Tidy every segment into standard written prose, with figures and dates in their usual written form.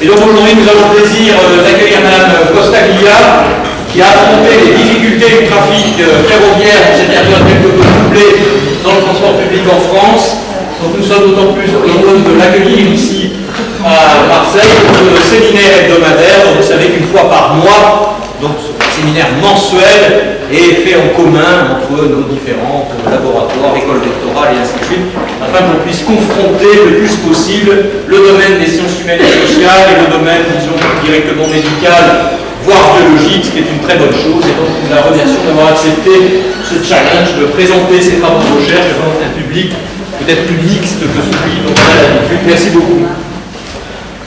Et donc aujourd'hui, nous avons le plaisir d'accueillir Madame Costaglia, qui a affronté les difficultés du trafic ferroviaire dans cette période quelque peu couplée dans le transport public en France. Donc nous sommes d'autant plus heureux de l'accueillir ici à Marseille pour le séminaire hebdomadaire. Donc vous savez qu'une fois par mois, donc un séminaire mensuel est fait en commun entre nos différents laboratoires, écoles doctorales et ainsi de suite, afin qu'on puisse confronter le plus possible le domaine des sciences humaines et sociales et le domaine, disons, directement médical, voire biologique, ce qui est une très bonne chose. Et donc nous la remercions d'avoir accepté ce challenge de présenter ses travaux de recherche devant un public peut-être plus mixte que celui dont on a l'habitude. Merci beaucoup.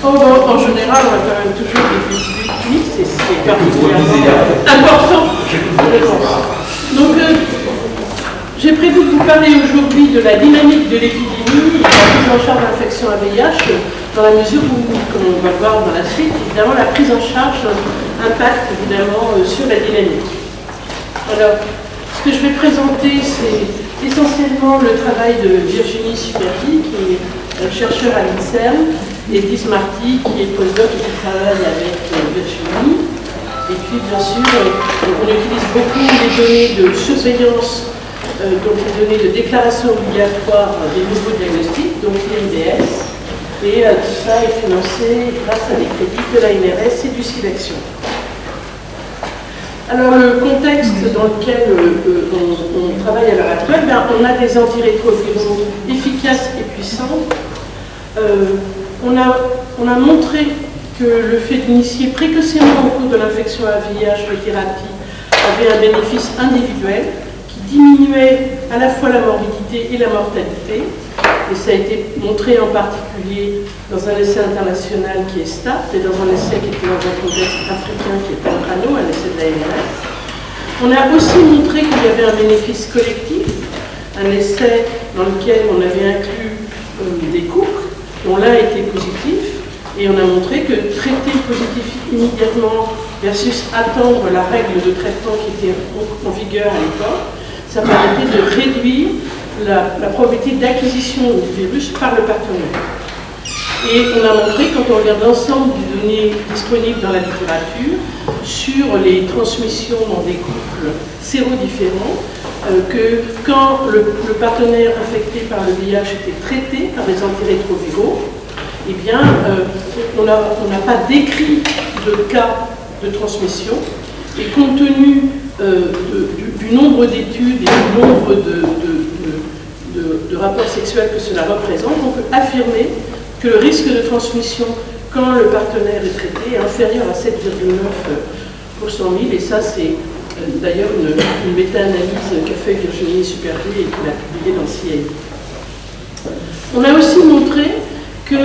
En général, on a quand même toujours des publics mixtes, et c'est particulièrement important. Donc, j'ai prévu de vous parler aujourd'hui de la dynamique de l'épidémie et de la prise en charge d'infection à VIH, dans la mesure où, comme on va le voir dans la suite, évidemment, la prise en charge impacte évidemment sur la dynamique. Alors, ce que je vais présenter, c'est essentiellement le travail de Virginie Superti, qui est chercheur à l'INSERM, et Diz Marty, qui est postdoc et qui travaille avec Virginie. Et puis, bien sûr, on utilise beaucoup les données de surveillance, donc les données de déclaration obligatoire des nouveaux diagnostics, donc l'INDS. Et tout ça est financé grâce à des crédits de l'ANRS et du SIVAction. Alors, le contexte dans lequel on travaille à l'heure actuelle, on a des antirétroviraux efficaces et puissants. On a montré que le fait d'initier précocement au cours de l'infection à VIH les thérapies avait un bénéfice individuel qui diminuait à la fois la morbidité et la mortalité. Et ça a été montré en particulier dans un essai international qui est START et dans un essai qui était dans un contexte africain qui était en Rano, un essai de l'ANRS. On a aussi montré qu'il y avait un bénéfice collectif, un essai dans lequel on avait inclus des couples dont l'un était positif, et on a montré que traiter le positif immédiatement versus attendre la règle de traitement qui était en vigueur à l'époque, ça permettait de réduire la probabilité d'acquisition du virus par le partenaire. Et on a montré, quand on regarde l'ensemble des données disponibles dans la littérature, sur les transmissions dans des couples sérodifférents, que quand le partenaire infecté par le VIH était traité par des antirétroviraux, eh bien, on n'a pas décrit de cas de transmission, et compte tenu du nombre d'études et du nombre de rapports sexuels que cela représente, on peut affirmer que le risque de transmission quand le partenaire est traité est inférieur à 7,9 pour 100 000, et ça c'est d'ailleurs une méta-analyse qu'a fait Virginie Superti et qu'il a publiée dans CIE. On a aussi montré que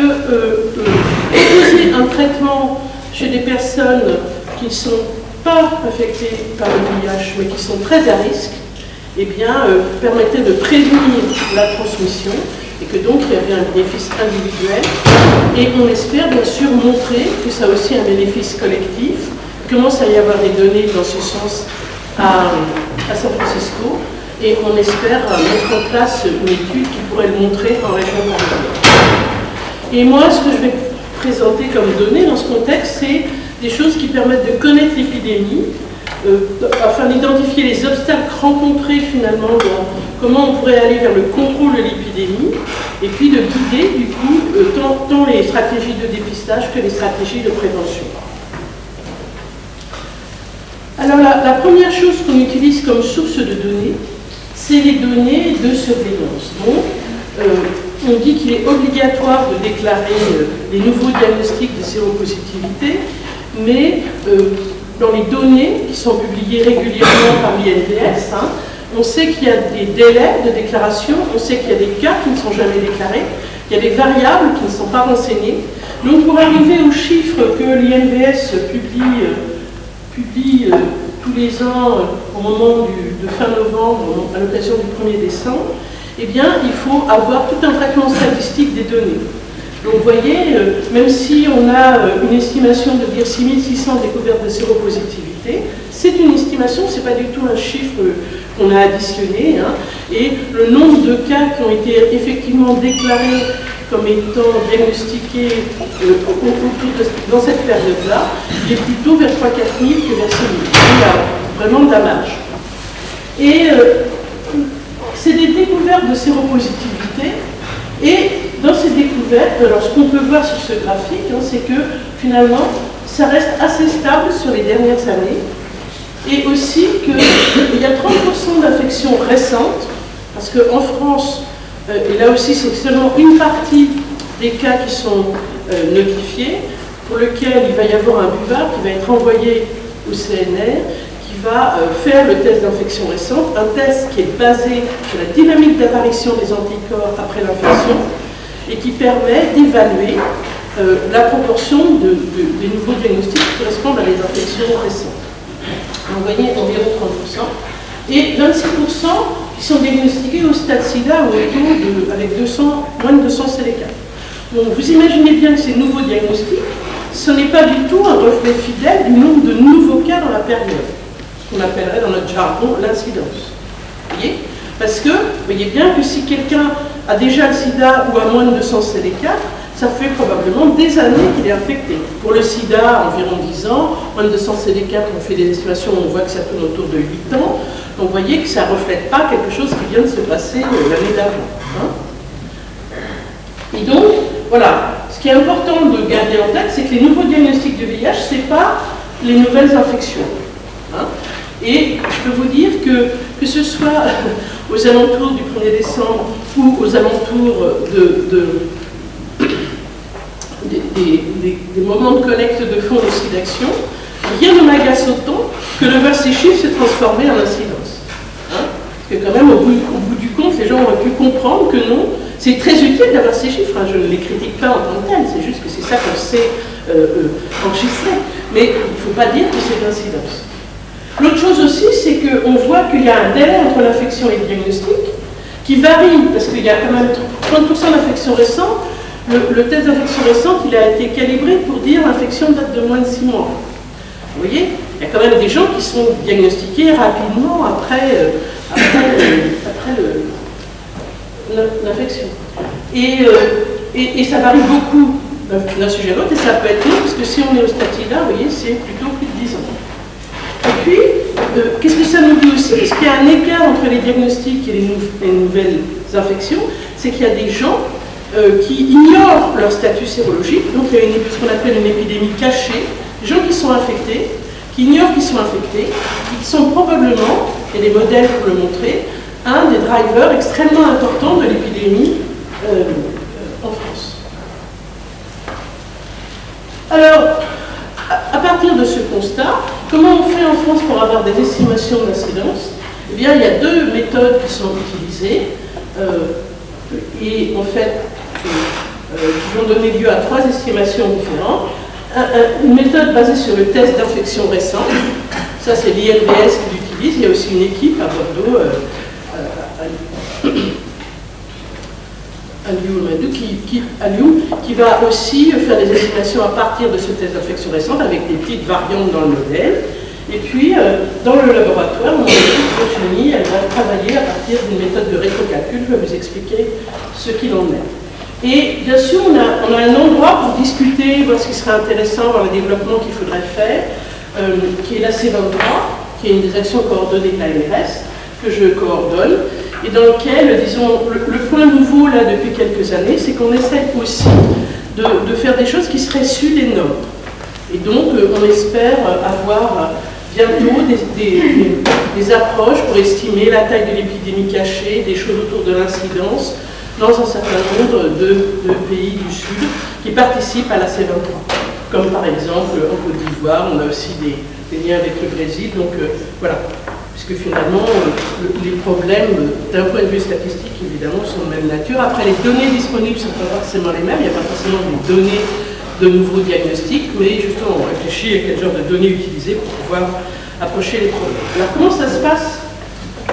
proposer un traitement chez des personnes qui ne sont pas infectées par le VIH mais qui sont très à risque, eh bien, permettait de prévenir la transmission et que donc il y avait un bénéfice individuel. Et on espère bien sûr montrer que ça a aussi un bénéfice collectif. Il commence à y avoir des données dans ce sens à San Francisco, et on espère mettre en place une étude qui pourrait le montrer en région parisienne. Et moi, ce que je vais présenter comme données dans ce contexte, c'est des choses qui permettent de connaître l'épidémie, afin d'identifier les obstacles rencontrés finalement dans comment on pourrait aller vers le contrôle de l'épidémie, et puis de guider du coup tant les stratégies de dépistage que les stratégies de prévention. Alors la première chose qu'on utilise comme source de données, c'est les données de surveillance. Donc, on dit qu'il est obligatoire de déclarer les nouveaux diagnostics de séropositivité, mais dans les données qui sont publiées régulièrement par l'INDS, on sait qu'il y a des délais de déclaration, on sait qu'il y a des cas qui ne sont jamais déclarés, il y a des variables qui ne sont pas renseignées. Donc pour arriver aux chiffres que l'INDS publie tous les ans au moment de fin novembre, à l'occasion du 1er décembre, eh bien il faut avoir tout un traitement statistique des données. Donc vous voyez, même si on a une estimation de dire 6600 découvertes de séropositivité, c'est une estimation, c'est pas du tout un chiffre qu'on a additionné, et le nombre de cas qui ont été effectivement déclarés comme étant diagnostiqués dans cette période-là, il est plutôt vers 3 000 à 4 000 que vers 6 000. Il y a vraiment de la marge. Et c'est des découvertes de séropositivité. Et dans ces découvertes, alors ce qu'on peut voir sur ce graphique, c'est que finalement, ça reste assez stable sur les dernières années. Et aussi qu'il y a 30% d'infections récentes, parce qu'en France, et là aussi c'est seulement une partie des cas qui sont notifiés, pour lequel il va y avoir un buvard qui va être envoyé au CNR, qui va faire le test d'infection récente, un test qui est basé sur la dynamique d'apparition des anticorps après l'infection, et qui permet d'évaluer la proportion des nouveaux diagnostics qui correspondent à les infections récentes. Vous voyez environ 30%, et 26% qui sont diagnostiqués au stade sida ou avec moins de 200 CD4. Donc vous imaginez bien que ces nouveaux diagnostics, ce n'est pas du tout un reflet fidèle du nombre de nouveaux cas dans la période, ce qu'on appellerait dans notre jargon l'incidence. Vous voyez? Parce que vous voyez bien que si quelqu'un a déjà le sida ou a moins de 200 CD4, ça fait probablement des années qu'il est infecté. Pour le sida, environ 10 ans, moins de 200 CD4, on fait des estimations, on voit que ça tourne autour de 8 ans. Donc vous voyez que ça ne reflète pas quelque chose qui vient de se passer l'année d'avant. Et donc, voilà, ce qui est important de garder en tête, c'est que les nouveaux diagnostics de VIH, ce n'est pas les nouvelles infections. Et je peux vous dire que ce soit aux alentours du 1er décembre ou aux alentours des moments de collecte de fonds aussi d'action, rien ne m'agace autant que de voir ces chiffres se transformer en incidence. Parce que quand même, au bout du compte, les gens auraient pu comprendre que non, c'est très utile d'avoir ces chiffres, je ne les critique pas en tant que tels, c'est juste que c'est ça qu'on sait enregistrer. Mais il ne faut pas dire que c'est l'incidence. L'autre chose aussi, c'est qu'on voit qu'il y a un délai entre l'infection et le diagnostic qui varie, parce qu'il y a quand même 30% d'infections récentes. Le test d'infection récente, il a été calibré pour dire l'infection date de moins de 6 mois. Vous voyez, il y a quand même des gens qui sont diagnostiqués rapidement après l'infection. Et ça varie beaucoup d'un sujet à l'autre, et ça peut être long, parce que si on est au stade sida, vous voyez, c'est plutôt plus de 10 ans. Et puis, qu'est-ce que ça nous dit aussi? Parce qu'il y a un écart entre les diagnostics et les nouvelles infections, c'est qu'il y a des gens qui ignorent leur statut sérologique, donc il y a ce qu'on appelle une épidémie cachée, des gens qui sont infectés, qui ignorent qu'ils sont infectés, qui sont probablement, et les modèles pour le montrer, un des drivers extrêmement importants de l'épidémie en France. Alors, à partir de ce constat, comment on fait en France pour avoir des estimations d'incidence? Eh bien, il y a deux méthodes qui sont utilisées, et en fait, qui vont donner lieu à 3 estimations différentes. Une méthode basée sur le test d'infection récente, ça c'est l'INVS qui l'utilise, il y a aussi une équipe à Bordeaux, à Lyon, qui va aussi faire des estimations à partir de ce test d'infection récente avec des petites variantes dans le modèle. Et puis, dans le laboratoire, mon équipe Virginie, elle va travailler à partir d'une méthode de rétrocalcul. Je vais vous expliquer ce qu'il en est. Et bien sûr, on a un endroit pour discuter, voir ce qui serait intéressant, voir les développements qu'il faudrait faire, qui est la C23, qui est une des actions coordonnées de l'ARS, que je coordonne, et dans lequel, disons, le point nouveau, là, depuis quelques années, c'est qu'on essaie aussi de faire des choses qui seraient issues des normes. Et donc, on espère avoir bientôt des approches pour estimer la taille de l'épidémie cachée, des choses autour de l'incidence, dans un certain nombre de pays du Sud qui participent à la C23. Comme par exemple en Côte d'Ivoire, on a aussi des liens avec le Brésil. Donc voilà, puisque finalement, les problèmes d'un point de vue statistique, évidemment, sont de même nature. Après, les données disponibles ne sont pas forcément les mêmes, il n'y a pas forcément des données de nouveaux diagnostics, mais justement, on réfléchit à quel genre de données utiliser pour pouvoir approcher les problèmes. Alors, comment ça se passe?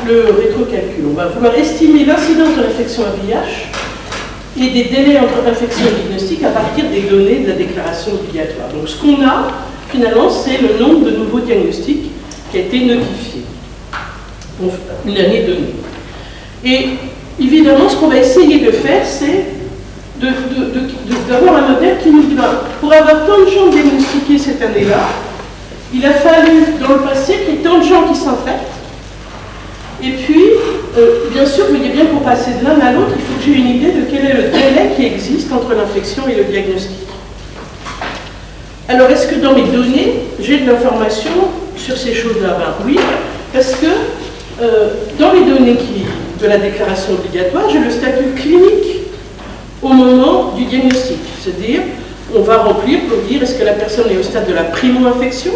Le rétrocalcul. On va vouloir estimer l'incidence de l'infection à VIH et des délais entre infection et diagnostic à partir des données de la déclaration obligatoire. Donc ce qu'on a, finalement, c'est le nombre de nouveaux diagnostics qui a été notifié. Donc, une année donnée. Et évidemment, ce qu'on va essayer de faire, c'est d'avoir un modèle qui nous dit, pour avoir tant de gens diagnostiqués cette année-là, il a fallu, dans le passé, qu'il y ait tant de gens qui s'infectent. Et puis, bien sûr, vous voyez bien, pour passer de l'un à l'autre, il faut que j'ai une idée de quel est le délai qui existe entre l'infection et le diagnostic. Alors, est-ce que dans mes données, j'ai de l'information sur ces choses-là? Ben, oui, parce que dans les données de la déclaration obligatoire, j'ai le statut clinique au moment du diagnostic. C'est-à-dire, on va remplir pour dire est-ce que la personne est au stade de la primo-infection,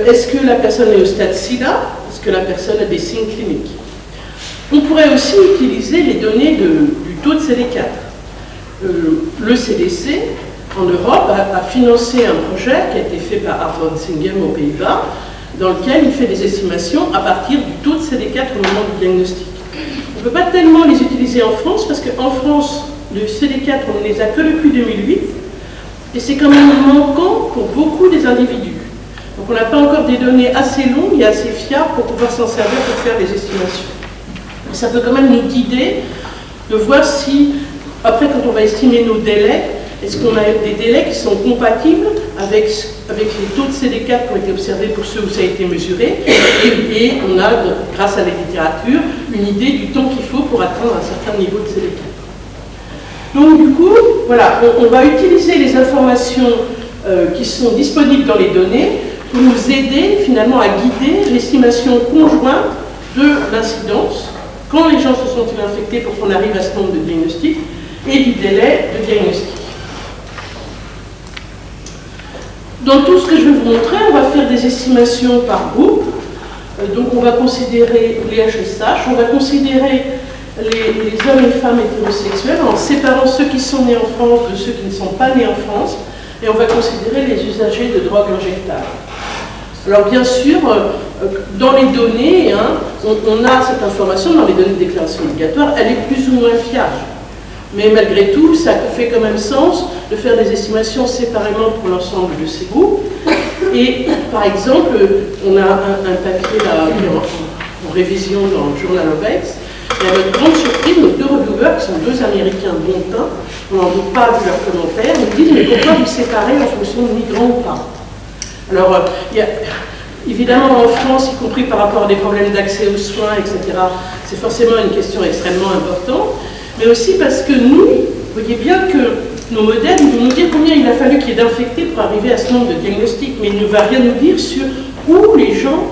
est-ce que la personne est au stade SIDA, est-ce que la personne a des signes cliniques. On pourrait aussi utiliser les données du taux de CD4. Le CDC, en Europe, a financé un projet qui a été fait par Arthur Singem aux Pays-Bas, dans lequel il fait des estimations à partir du taux de CD4 au moment du diagnostic. On ne peut pas tellement les utiliser en France, parce qu'en France, le CD4, on ne les a que depuis 2008, et c'est quand même manquant pour beaucoup des individus. Donc on n'a pas encore des données assez longues et assez fiables pour pouvoir s'en servir pour faire des estimations. Mais ça peut quand même nous guider de voir si, après quand on va estimer nos délais, est-ce qu'on a des délais qui sont compatibles avec les taux de CD4 qui ont été observés pour ceux où ça a été mesuré, et on a, grâce à la littérature, une idée du temps qu'il faut pour atteindre un certain niveau de CD4. Donc du coup, voilà, on va utiliser les informations qui sont disponibles dans les données pour nous aider finalement à guider l'estimation conjointe de l'incidence, quand les gens se sont-ils infectés pour qu'on arrive à ce nombre de diagnostics, et du délai de diagnostic. Dans tout ce que je vais vous montrer, on va faire des estimations par groupe. Donc on va considérer les HSH, on va considérer les hommes et femmes hétérosexuels en séparant ceux qui sont nés en France de ceux qui ne sont pas nés en France, et on va considérer les usagers de drogues injectables. Alors bien sûr, dans les données, on a cette information dans les données de déclaration obligatoire, elle est plus ou moins fiable. Mais malgré tout, ça fait quand même sens de faire des estimations séparément pour l'ensemble de ces groupes. Et par exemple, on a un papier là, en révision dans le Journal of AIDS, et à notre grande surprise, nos deux reviewers, qui sont deux Américains de bon teint, on n'en doute pas vu leurs commentaires, nous disent mais pourquoi vous séparez en fonction de migrants ou pas? Alors, évidemment en France, y compris par rapport à des problèmes d'accès aux soins, etc., c'est forcément une question extrêmement importante, mais aussi parce que nous, vous voyez bien que nos modèles vont nous dire combien il a fallu qu'il y ait d'infectés pour arriver à ce nombre de diagnostics, mais il ne va rien nous dire sur où les gens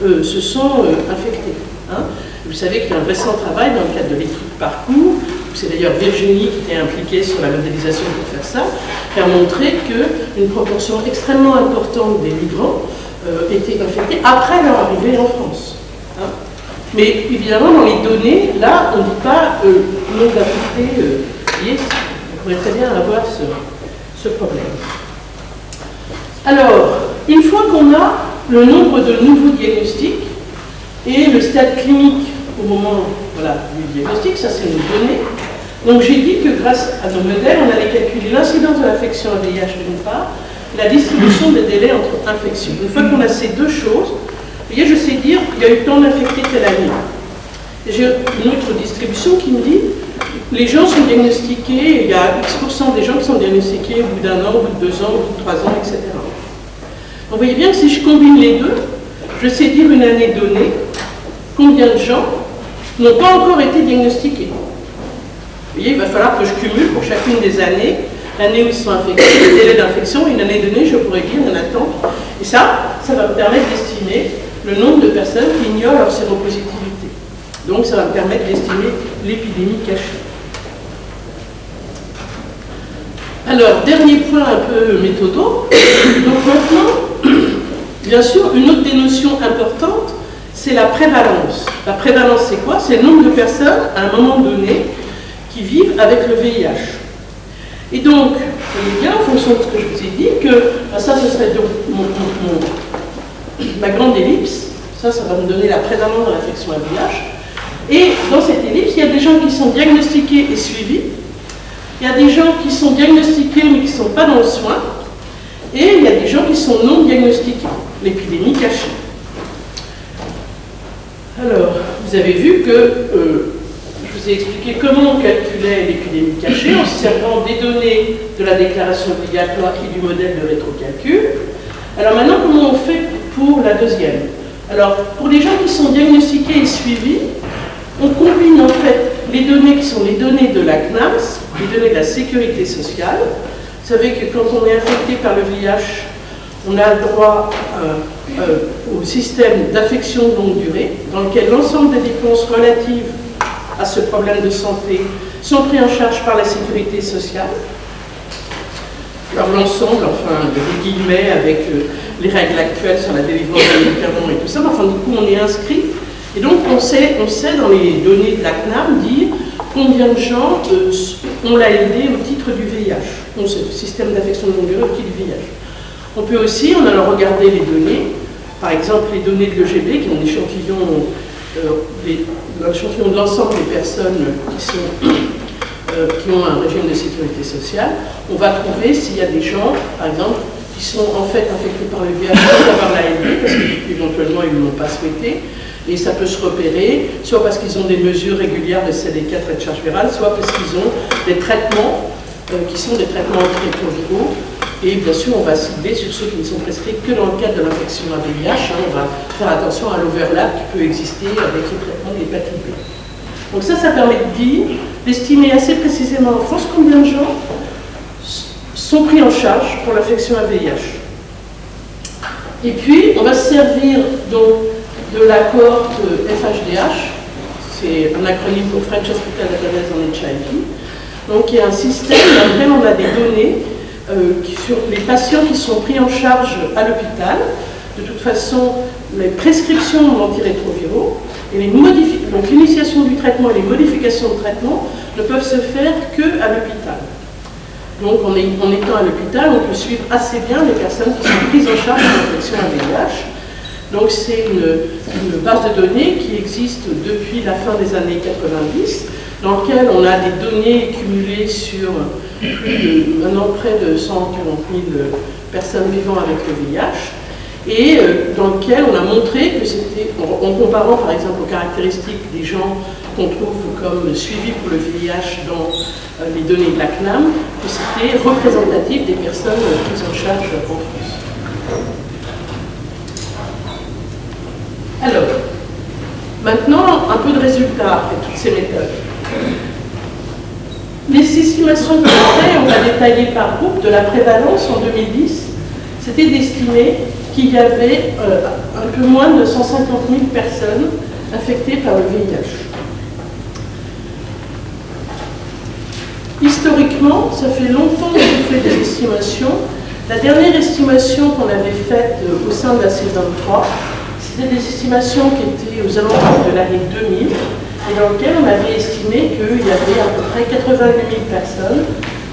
se sont infectés. Hein. Vous savez qu'il y a un récent travail dans le cadre de l'étude parcours, c'est d'ailleurs Virginie qui était impliquée sur la modélisation pour faire ça, qui a montré qu'une proportion extrêmement importante des migrants étaient infectés après leur arrivée en France. Hein. Mais évidemment, dans les données, là, on ne dit pas nombre d'infectés liés. On pourrait très bien avoir ce problème. Alors, une fois qu'on a le nombre de nouveaux diagnostics et le stade clinique au moment du diagnostic, ça c'est nos données. Donc j'ai dit que grâce à nos modèles, on allait calculer l'incidence de l'infection à VIH d'une part, la distribution des délais entre infections. Une fois qu'on a ces deux choses, vous voyez, je sais dire qu'il y a eu tant d'infectés telle année. Et j'ai une autre distribution qui me dit les gens sont diagnostiqués, il y a X% des gens qui sont diagnostiqués au bout d'un an, au bout de 2 ans, au bout de 3 ans, etc. Donc vous voyez bien que si je combine les deux, je sais dire une année donnée combien de gens n'ont pas encore été diagnostiqués. Vous voyez, il va falloir que je cumule pour chacune des années, l'année où ils sont infectés, le délai d'infection, une année donnée, je pourrais dire, il y en a tant. Et ça va me permettre d'estimer le nombre de personnes qui ignorent leur séropositivité. Donc ça va me permettre d'estimer l'épidémie cachée. Alors, dernier point un peu méthodo. Donc maintenant, bien sûr, une autre des notions importantes, c'est la prévalence. La prévalence, c'est quoi? C'est le nombre de personnes, à un moment donné, qui vivent avec le VIH. Et donc, vous voyez bien, en fonction de ce que je vous ai dit, que ça, ce serait donc ma grande ellipse. Ça va me donner la prévalence de l'infection à VIH. Et dans cette ellipse, il y a des gens qui sont diagnostiqués et suivis. Il y a des gens qui sont diagnostiqués mais qui ne sont pas dans le soin. Et il y a des gens qui sont non diagnostiqués. L'épidémie cachée. Alors, vous avez vu que, je je vous ai expliqué comment on calculait l'épidémie cachée en se servant des données de la déclaration obligatoire et du modèle de rétrocalcul. Alors maintenant, comment on fait pour la deuxième? Alors, pour les gens qui sont diagnostiqués et suivis, on combine en fait les données qui sont les données de la CNAMS, les données de la sécurité sociale. Vous savez que quand on est infecté par le VIH, on a le droit au système d'affection de longue durée, dans lequel l'ensemble des dépenses relatives à ce problème de santé sont pris en charge par la sécurité sociale. Alors l'ensemble, enfin, des guillemets avec les règles actuelles sur la délivrance des médicaments et tout ça, enfin du coup on est inscrit. Et donc on sait dans les données de la CNAM dire combien de gens ont l'ALD au titre du VIH, donc ce système d'affection de longue durée au titre du VIH. On peut aussi, en allant regarder les données, par exemple les données de l'EGB, qui ont l'échantillon de l'ensemble des personnes qui ont un régime de sécurité sociale, on va trouver s'il y a des gens, par exemple, qui sont en fait infectés par le VIH sans avoir l'ALD, parce qu'éventuellement ils ne l'ont pas souhaité, et ça peut se repérer, soit parce qu'ils ont des mesures régulières de CD4 et de charge virale, soit parce qu'ils ont des traitements qui sont des traitements antirétroviraux. Et bien sûr, on va cibler sur ceux qui ne sont prescrits que dans le cadre de l'infection à VIH. On va faire attention à l'overlap qui peut exister avec le traitement de l'hépatite B. Donc ça permet d'estimer assez précisément en France combien de gens sont pris en charge pour l'affection à VIH. Et puis, on va se servir donc de la cohorte FHDH, c'est un acronyme pour French Hospital Database on HIV, donc il y a un système dans lequel on a des données sur les patients qui sont pris en charge à l'hôpital. De toute façon, les prescriptions d'antirétroviraux et donc l'initiation du traitement et les modifications de traitement ne peuvent se faire qu'à l'hôpital. Donc en étant à l'hôpital, on peut suivre assez bien les personnes qui sont prises en charge de l'infection à VIH. Donc c'est une base de données qui existe depuis la fin des années 90, dans laquelle on a des données cumulées sur maintenant près de 140 000 personnes vivant avec le VIH, et dans lequel on a montré que c'était, en comparant par exemple aux caractéristiques des gens qu'on trouve comme suivis pour le VIH dans les données de la CNAM, que c'était représentatif des personnes prises en charge en France. Alors, maintenant, un peu de résultats après toutes ces méthodes. Les estimations qu'on a fait, on va détailler par groupe, de la prévalence en 2010, c'était d'estimer qu'il y avait un peu moins de 150 000 personnes affectées par le VIH. Historiquement, ça fait longtemps qu'on fait des estimations. La dernière estimation qu'on avait faite au sein de la C23, c'était des estimations qui étaient aux alentours de l'année 2000, et dans lesquelles on avait estimé qu'il y avait à peu près 88 000 personnes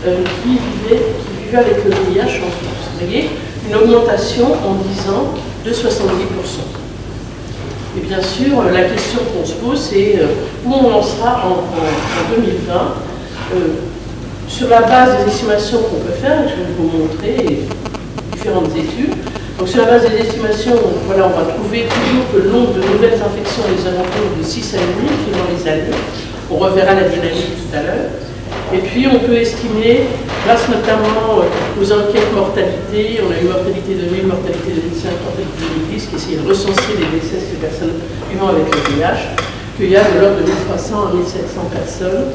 qui vivaient avec le VIH en France. Vous voyez, une augmentation en 10 ans de 70%. Et bien sûr, la question qu'on se pose, c'est où on en sera en 2020 sur la base des estimations qu'on peut faire, et je vais vous montrer différentes études. Donc sur la base des estimations, voilà, on va trouver toujours que le nombre de nouvelles infections est aux alentours de 6 à 8 suivant les années. On reverra la dynamique tout à l'heure. Et puis on peut estimer, grâce notamment aux enquêtes mortalité, on a eu mortalité 2000, mortalité 2005, mortalité 2010, qui essayait de recenser les décès des personnes vivant avec le VIH, qu'il y a de l'ordre de 1300 à 1700 personnes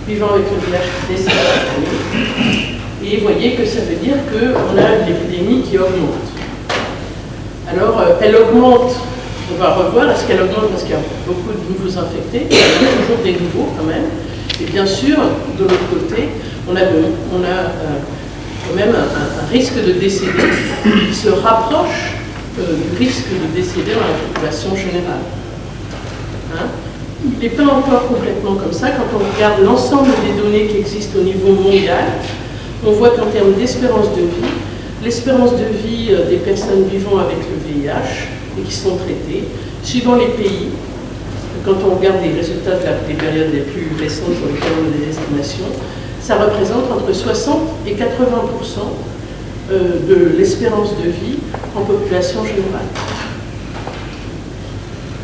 vivant avec le VIH qui décèdent chaque année. Et vous voyez que ça veut dire qu'on a une épidémie qui augmente. Alors, elle augmente, on va revoir, est-ce qu'elle augmente parce qu'il y a beaucoup de nouveaux infectés, il y a toujours des nouveaux quand même. Et bien sûr, de l'autre côté, on a quand même un risque de décéder qui se rapproche du risque de décéder dans la population générale. Hein? Il n'est pas encore complètement comme ça. Quand on regarde l'ensemble des données qui existent au niveau mondial, on voit qu'en termes d'espérance de vie, l'espérance de vie des personnes vivant avec le VIH et qui sont traitées, suivant les pays, quand on regarde les résultats des périodes les plus récentes sur lesquelles on a des estimations, ça représente entre 60 et 80% de l'espérance de vie en population générale.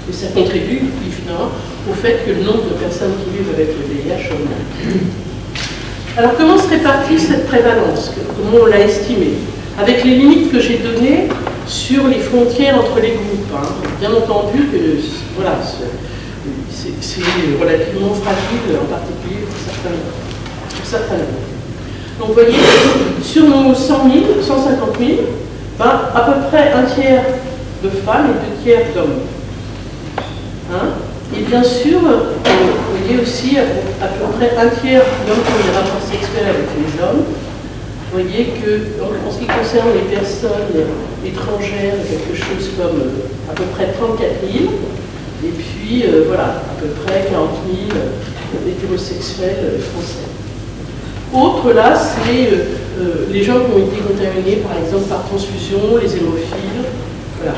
Et ça contribue, évidemment, au fait que le nombre de personnes qui vivent avec le VIH augmente. Alors comment se répartit cette prévalence? Comment on l'a estimée? Avec les limites que j'ai données sur les frontières entre les groupes. Hein. Bien entendu que voilà, c'est relativement fragile, en particulier pour certains groupes. Donc vous voyez, sur nos 100 000, 150 000, ben, à peu près un tiers de femmes et 2 tiers d'hommes. Hein? Et bien sûr, vous voyez aussi à peu près un tiers d'hommes qui ont des rapports sexuels avec les hommes. Vous voyez que, en ce qui concerne les personnes étrangères, quelque chose comme à peu près 34 000, et puis voilà, à peu près 40 000 hétérosexuels français. Autre là, c'est les gens qui ont été contaminés par exemple par transfusion, les hémophiles, voilà.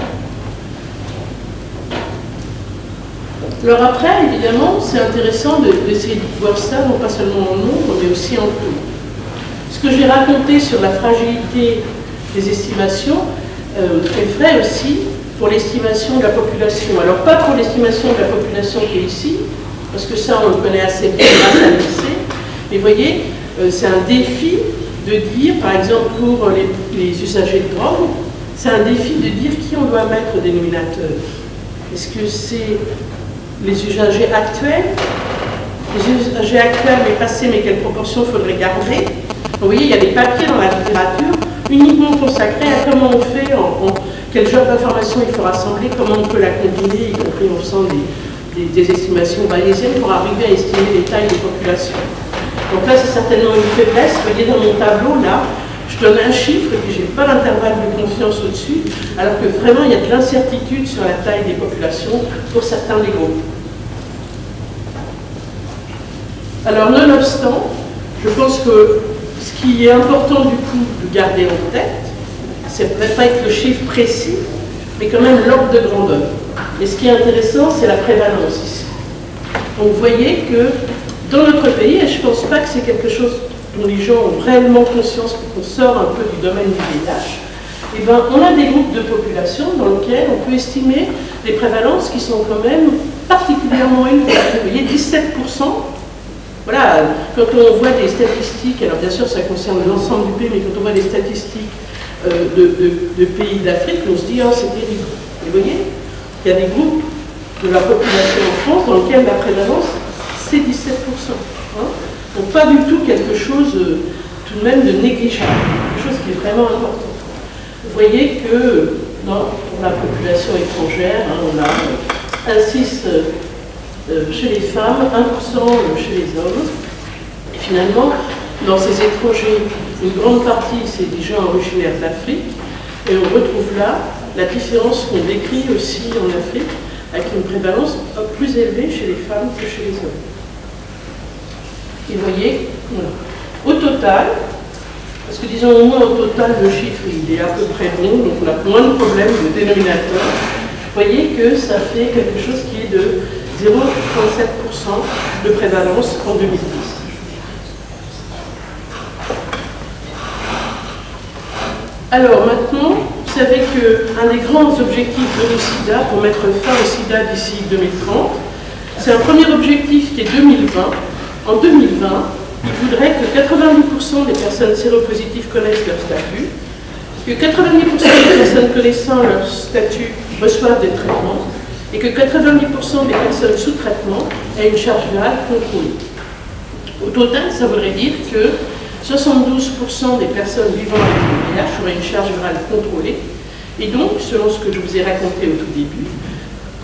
Alors après, évidemment, c'est intéressant d'essayer de voir ça, non pas seulement en nombre, mais aussi en taux. Ce que j'ai raconté sur la fragilité des estimations est vrai aussi pour l'estimation de la population. Alors pas pour l'estimation de la population qui est ici, parce que ça on le connaît assez bien grâce à l'INSEE, mais vous voyez, c'est un défi de dire, par exemple pour les usagers de drogue, c'est un défi de dire qui on doit mettre au dénominateur. Est-ce que c'est les usagers actuels, mais passés, mais quelle proportion il faudrait garder? Vous voyez, il y a des papiers dans la littérature uniquement consacrés à comment on fait, quel genre d'informations il faut rassembler, comment on peut la combiner, y compris en faisant des estimations bayésiennes pour arriver à estimer les tailles des populations. Donc là, c'est certainement une faiblesse. Vous voyez, dans mon tableau, là, je donne un chiffre et puis je n'ai pas d'intervalle de confiance au-dessus, alors que vraiment, il y a de l'incertitude sur la taille des populations pour certains des groupes. Alors, nonobstant, je pense que ce qui est important du coup de garder en tête, c'est peut-être pas être le chiffre précis, mais quand même l'ordre de grandeur. Et ce qui est intéressant, c'est la prévalence ici. Donc vous voyez que dans notre pays, et je ne pense pas que c'est quelque chose dont les gens ont réellement conscience pour qu'on sort un peu du domaine du VIH, eh ben, on a des groupes de population dans lesquels on peut estimer des prévalences qui sont quand même particulièrement élevées. Vous voyez, 17%. Voilà, quand on voit des statistiques, alors bien sûr ça concerne l'ensemble du pays, mais quand on voit des statistiques de pays d'Afrique, on se dit, oh, c'est terrible. Et vous voyez, il y a des groupes de la population en France dans lesquels la prévalence, c'est 17%. Hein. Donc pas du tout quelque chose tout de même de négligeable, quelque chose qui est vraiment important. Vous voyez que dans la population étrangère, hein, on a 1,6 chez les femmes, 1% chez les hommes. Et finalement, dans ces étrangers, une grande partie, c'est des gens originaires d'Afrique. Et on retrouve là la différence qu'on décrit aussi en Afrique, avec une prévalence plus élevée chez les femmes que chez les hommes. Et vous voyez, voilà. Au total, parce que disons au moins au total, le chiffre il est à peu près bon, donc on a moins de problèmes de dénominateur. Vous voyez que ça fait quelque chose qui est de 0,37% de prévalence en 2010. Alors maintenant, vous savez qu'un des grands objectifs de l'OSIDA, pour mettre fin au SIDA d'ici 2030, c'est un premier objectif qui est 2020. En 2020, il voudrait que 90% des personnes séropositives connaissent leur statut, que 90% des personnes connaissant leur statut reçoivent des traitements, et que 90% des personnes sous traitement aient une charge virale contrôlée. Au total, ça voudrait dire que 72% des personnes vivant avec le VIH auraient une charge virale contrôlée, et donc, selon ce que je vous ai raconté au tout début,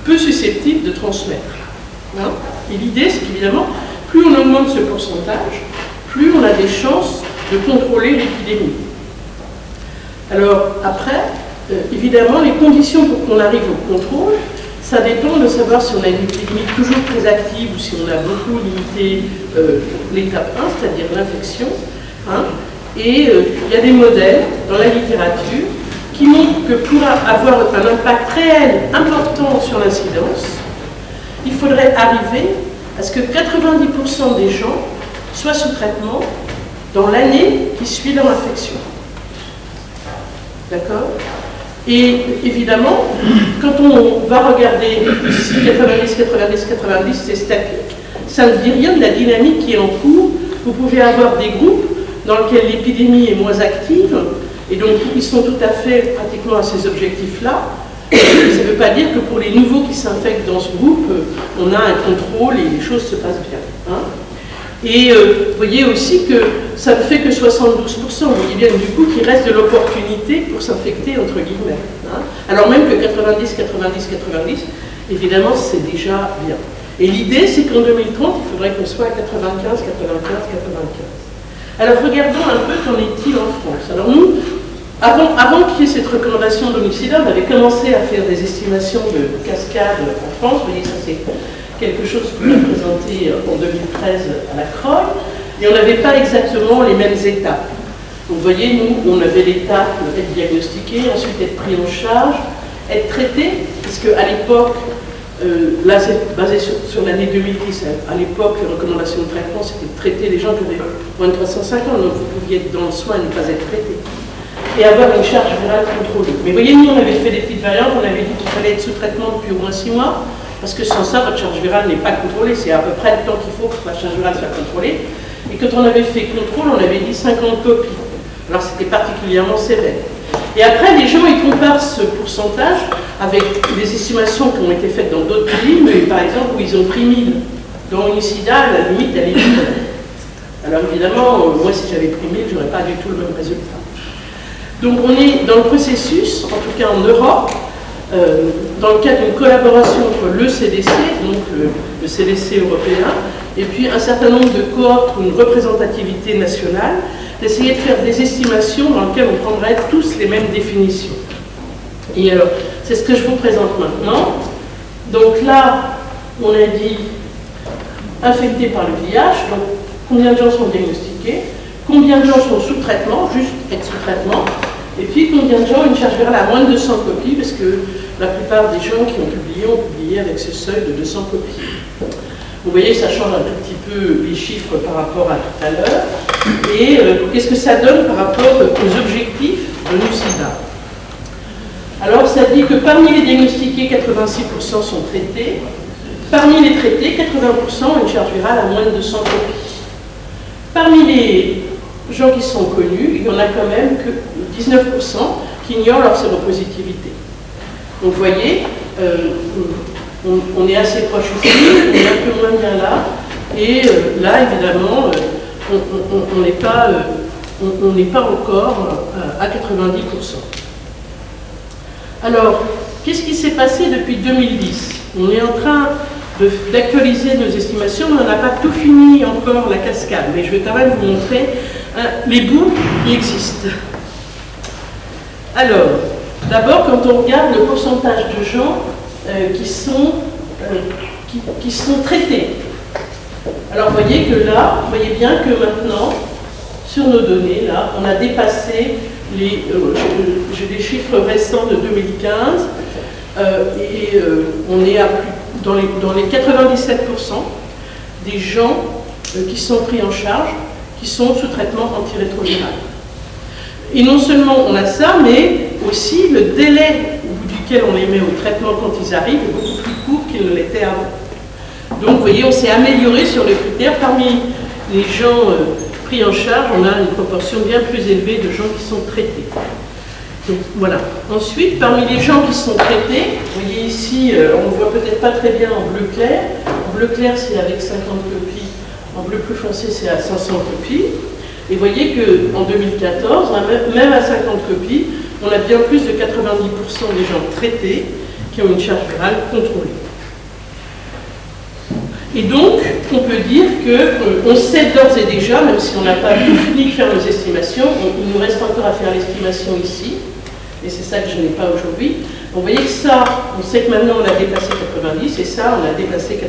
peu susceptible de transmettre. Hein? Et l'idée, c'est qu'évidemment, plus on augmente ce pourcentage, plus on a des chances de contrôler l'épidémie. Alors, après, évidemment, les conditions pour qu'on arrive au contrôle, ça dépend de savoir si on a une épidémie toujours très active ou si on a beaucoup limité l'étape 1, c'est-à-dire l'infection. Hein. Et il y a des modèles dans la littérature qui montrent que pour avoir un impact réel important sur l'incidence, il faudrait arriver à ce que 90% des gens soient sous traitement dans l'année qui suit leur infection. D'accord? Et évidemment, quand on va regarder ici 90, 90, 90, c'est statique. Ça ne dit rien de la dynamique qui est en cours. Vous pouvez avoir des groupes dans lesquels l'épidémie est moins active, et donc ils sont tout à fait pratiquement à ces objectifs-là. Ça ne veut pas dire que pour les nouveaux qui s'infectent dans ce groupe, on a un contrôle et les choses se passent bien. Hein. Et vous voyez aussi que ça ne fait que 72%. Vous voyez bien du coup qu'il reste de l'opportunité pour s'infecter, entre guillemets. Hein. Alors même que 90, 90, 90, évidemment, c'est déjà bien. Et l'idée, c'est qu'en 2030, il faudrait qu'on soit à 95, 95, 95. Alors regardons un peu qu'en est-il en France. Alors nous, avant qu'il y ait cette recommandation d'homicide, on avait commencé à faire des estimations de cascade en France. Vous voyez, ça c'est quelque chose qu'on a présenté en 2013 à la CROI, et on n'avait pas exactement les mêmes étapes. Donc vous voyez, nous, on avait l'étape être diagnostiqué, ensuite être pris en charge, être traité, parce qu'à l'époque, là c'est basé sur l'année 2010, à l'époque, les recommandations de traitement, c'était de traiter les gens qui avaient moins de 350, donc vous pouviez être dans le soin et ne pas être traité. Et avoir une charge virale contrôlée. Mais vous voyez, nous, on avait fait des petites variantes, on avait dit qu'il fallait être sous traitement depuis au moins 6 mois, parce que sans ça, votre charge virale n'est pas contrôlée, c'est à peu près le temps qu'il faut pour que la charge virale soit contrôlée. Et quand on avait fait contrôle, on avait dit 50 copies. Alors c'était particulièrement sévère. Et après, les gens, ils comparent ce pourcentage avec des estimations qui ont été faites dans d'autres pays, mais par exemple, où ils ont pris 1000. Dans Unicida, à la limite, elle est 1000. Alors évidemment, moi, si j'avais pris 1000, je n'aurais pas du tout le même résultat. Donc on est dans le processus, en tout cas en Europe, dans le cadre d'une collaboration entre le CDC, donc le CDC européen, et puis un certain nombre de cohortes ou une représentativité nationale, d'essayer de faire des estimations dans lesquelles on prendrait tous les mêmes définitions. Et alors, c'est ce que je vous présente maintenant. Donc là, on a dit infectés par le VIH, donc combien de gens sont diagnostiqués, combien de gens sont sous traitement, juste être sous traitement, et puis combien de gens ont une charge virale à moins de 200 copies, parce que la plupart des gens qui ont publié avec ce seuil de 200 copies. Vous voyez, ça change un tout petit peu les chiffres par rapport à tout à l'heure. Et qu'est-ce que ça donne par rapport aux objectifs de l'UCIDA? Alors, ça dit que parmi les diagnostiqués, 86% sont traités. Parmi les traités, 80% ont une charge virale à moins de 200 copies. Parmi les gens qui sont connus, il y en a quand même que 19% qui ignorent leur séropositivité. Donc vous voyez, on est assez proche ici, on est un peu moins bien là, et là évidemment, on n'est pas encore à 90%. Alors, qu'est-ce qui s'est passé depuis 2010? On est en train d'actualiser nos estimations, mais on n'a pas tout fini encore la cascade, mais je vais quand même vous montrer les bouts qui existent. Alors, d'abord, quand on regarde le pourcentage de gens qui sont traités. Alors, vous voyez que là, vous voyez bien que maintenant, sur nos données, là, on a dépassé les... j'ai des chiffres récents de 2015, on est à plus, dans les 97% des gens qui sont pris en charge, qui sont sous traitement antirétroviral. Et non seulement on a ça, mais aussi le délai au bout duquel on les met au traitement quand ils arrivent est beaucoup plus court qu'il ne l'était avant. Donc vous voyez, on s'est amélioré sur les critères. Parmi les gens pris en charge, on a une proportion bien plus élevée de gens qui sont traités. Donc voilà. Ensuite, parmi les gens qui sont traités, vous voyez ici, on ne voit peut-être pas très bien en bleu clair. En bleu clair, c'est avec 50 copies. En bleu plus foncé, c'est à 500 copies. Et vous voyez qu'en 2014, même à 50 copies, on a bien plus de 90% des gens traités qui ont une charge virale contrôlée. Et donc, on peut dire qu'on sait d'ores et déjà, même si on n'a pas tout fini de faire nos estimations, il nous reste encore à faire l'estimation ici, et c'est ça que je n'ai pas aujourd'hui. Vous voyez que ça, on sait que maintenant on a dépassé 90, et ça, on a dépassé 90.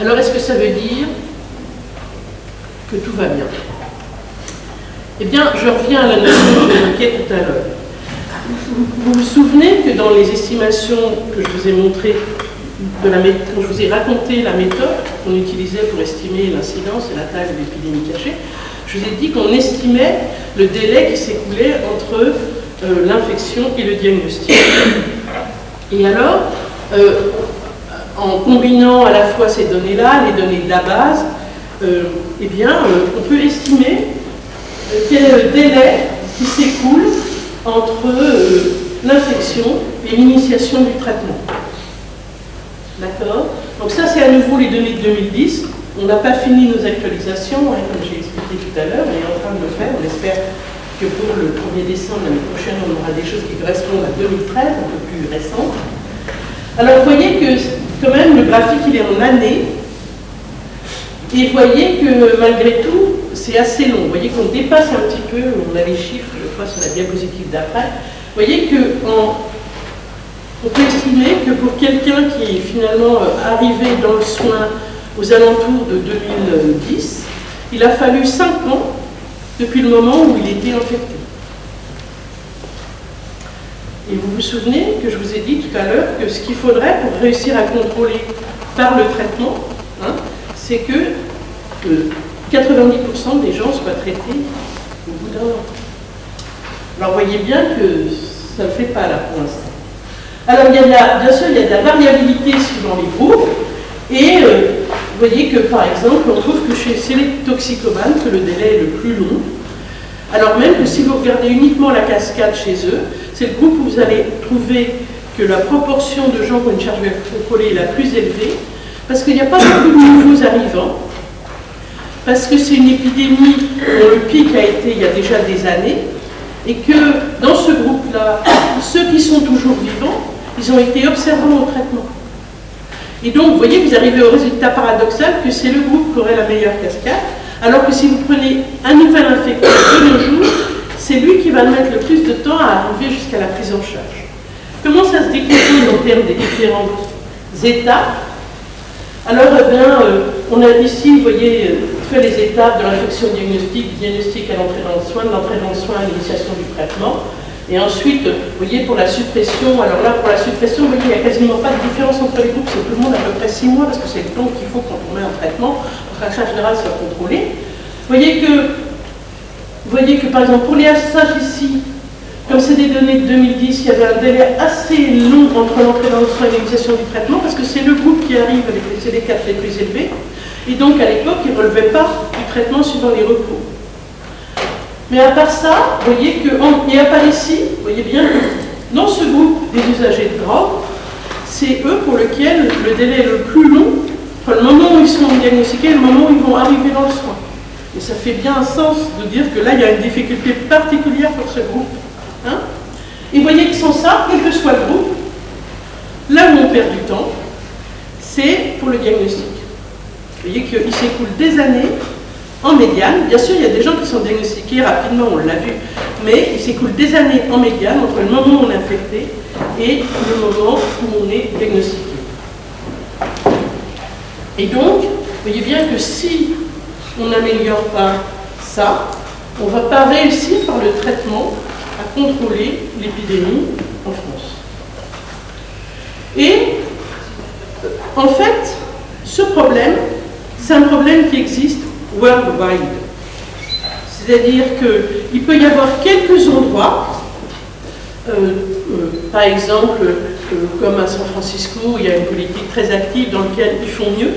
Alors, est-ce que ça veut dire que tout va bien? Eh bien, je reviens à la notion que j'évoquais tout à l'heure. Vous vous souvenez que dans les estimations que je vous ai montrées, quand je vous ai raconté la méthode qu'on utilisait pour estimer l'incidence et la taille de l'épidémie cachée, je vous ai dit qu'on estimait le délai qui s'écoulait entre l'infection et le diagnostic. Et alors, en combinant à la fois ces données-là, les données de la base, eh bien, on peut estimer quel est le délai qui s'écoule entre l'infection et l'initiation du traitement. D'accord? Donc ça, c'est à nouveau les données de 2010. On n'a pas fini nos actualisations, hein, comme j'ai expliqué tout à l'heure, on est en train de le faire. On espère que pour le 1er décembre l'année prochaine, on aura des choses qui correspondent à 2013, un peu plus récentes. Alors, vous voyez que, quand même, le graphique, il est en années. Et vous voyez que, malgré tout, c'est assez long. Vous voyez qu'on dépasse un petit peu, on a les chiffres, je crois, sur la diapositive d'après. Vous voyez qu'on peut estimer que pour quelqu'un qui est finalement arrivé dans le soin aux alentours de 2010, il a fallu 5 ans depuis le moment où il était infecté. Et vous vous souvenez que je vous ai dit tout à l'heure que ce qu'il faudrait pour réussir à contrôler par le traitement, hein, c'est que 90% des gens soient traités au bout d'un an. Alors vous voyez bien que ça ne le fait pas là pour l'instant. Alors bien sûr, il y a de la variabilité suivant les groupes, et vous voyez que par exemple, on trouve que chez les toxicomanes, que le délai est le plus long, alors même que si vous regardez uniquement la cascade chez eux, c'est le groupe où vous allez trouver que la proportion de gens qui ont une charge virale contrôlée est la plus élevée, parce qu'il n'y a pas beaucoup de nouveaux arrivants, parce que c'est une épidémie dont le pic a été il y a déjà des années, et que dans ce groupe-là, ceux qui sont toujours vivants, ils ont été observants au traitement. Et donc, vous voyez, vous arrivez au résultat paradoxal que c'est le groupe qui aurait la meilleure cascade, alors que si vous prenez un nouvel infecté de nos jours, c'est lui qui va mettre le plus de temps à arriver jusqu'à la prise en charge. Comment ça se décompose en termes des différentes étapes? Alors, eh bien, on a ici, vous voyez, fait les étapes de l'infection diagnostique, diagnostic à l'entrée dans le soin, de l'entrée dans le soin à l'initiation du traitement. Et ensuite, vous voyez, pour la suppression, alors là, pour la suppression, vous voyez, il n'y a quasiment pas de différence entre les groupes, c'est tout le monde à peu près 6 mois, parce que c'est le temps qu'il faut quand on met un traitement, pour que la charge générale soit contrôlée. Vous voyez que, par exemple, pour les ASH ici, comme c'est des données de 2010, il y avait un délai assez long entre l'entrée dans le soin et l'initiation du traitement, parce que c'est le groupe qui arrive avec les CD4 les plus élevés, et donc à l'époque, il ne relevait pas du traitement suivant les recours. Mais à part ça, vous voyez que, et à part ici, vous voyez bien que dans ce groupe des usagers de drogue, c'est eux pour lesquels le délai est le plus long, entre le moment où ils sont diagnostiqués et le moment où ils vont arriver dans le soin. Et ça fait bien un sens de dire que là, il y a une difficulté particulière pour ce groupe. Hein? Et vous voyez que sans ça, quel que soit le groupe, là où on perd du temps, c'est pour le diagnostic. Vous voyez qu'il s'écoule des années en médiane. Bien sûr, il y a des gens qui sont diagnostiqués rapidement, on l'a vu, mais il s'écoule des années en médiane entre le moment où on est infecté et le moment où on est diagnostiqué. Et donc, vous voyez bien que si on n'améliore pas ça, on ne va pas réussir par le traitement à contrôler l'épidémie en France. Et en fait, ce problème, c'est un problème qui existe worldwide. C'est-à-dire qu'il peut y avoir quelques endroits, par exemple, comme à San Francisco, où il y a une politique très active dans laquelle ils font mieux,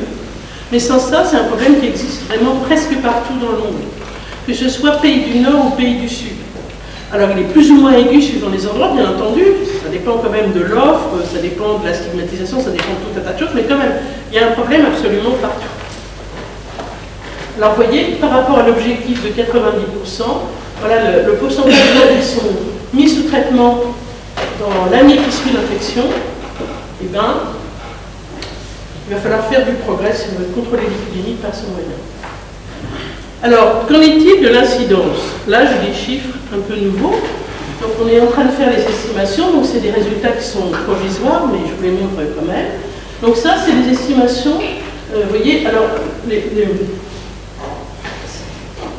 mais sans ça, c'est un problème qui existe vraiment presque partout dans le monde, que ce soit pays du Nord ou pays du Sud. Alors il est plus ou moins aigu suivant les endroits, bien entendu, ça dépend quand même de l'offre, ça dépend de la stigmatisation, ça dépend de tout un tas de choses, mais quand même, il y a un problème absolument partout. Alors vous voyez, par rapport à l'objectif de 90%, voilà le pourcentage de gens qui sont mis sous traitement dans l'année qui suit l'infection, eh bien, il va falloir faire du progrès si on veut contrôler l'épidémie par ce moyen. Alors, qu'en est-il de l'incidence? Là, j'ai des chiffres un peu nouveaux. Donc, on est en train de faire les estimations. Donc, c'est des résultats qui sont provisoires, mais je vous les montre quand même. Donc, ça, c'est les estimations. Vous voyez, alors,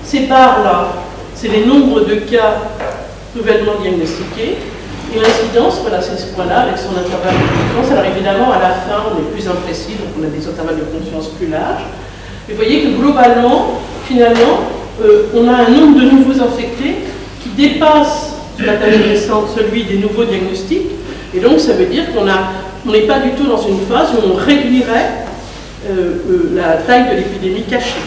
ces barres-là, c'est les nombres de cas nouvellement diagnostiqués. Et l'incidence, voilà, c'est ce point-là, avec son intervalle de confiance. Alors, évidemment, à la fin, on est plus imprécis, donc on a des intervalles de confiance plus larges. Et vous voyez que globalement, finalement, on a un nombre de nouveaux infectés qui dépasse la taille récente celui des nouveaux diagnostics, et donc ça veut dire qu'on n'est pas du tout dans une phase où on réduirait la taille de l'épidémie cachée.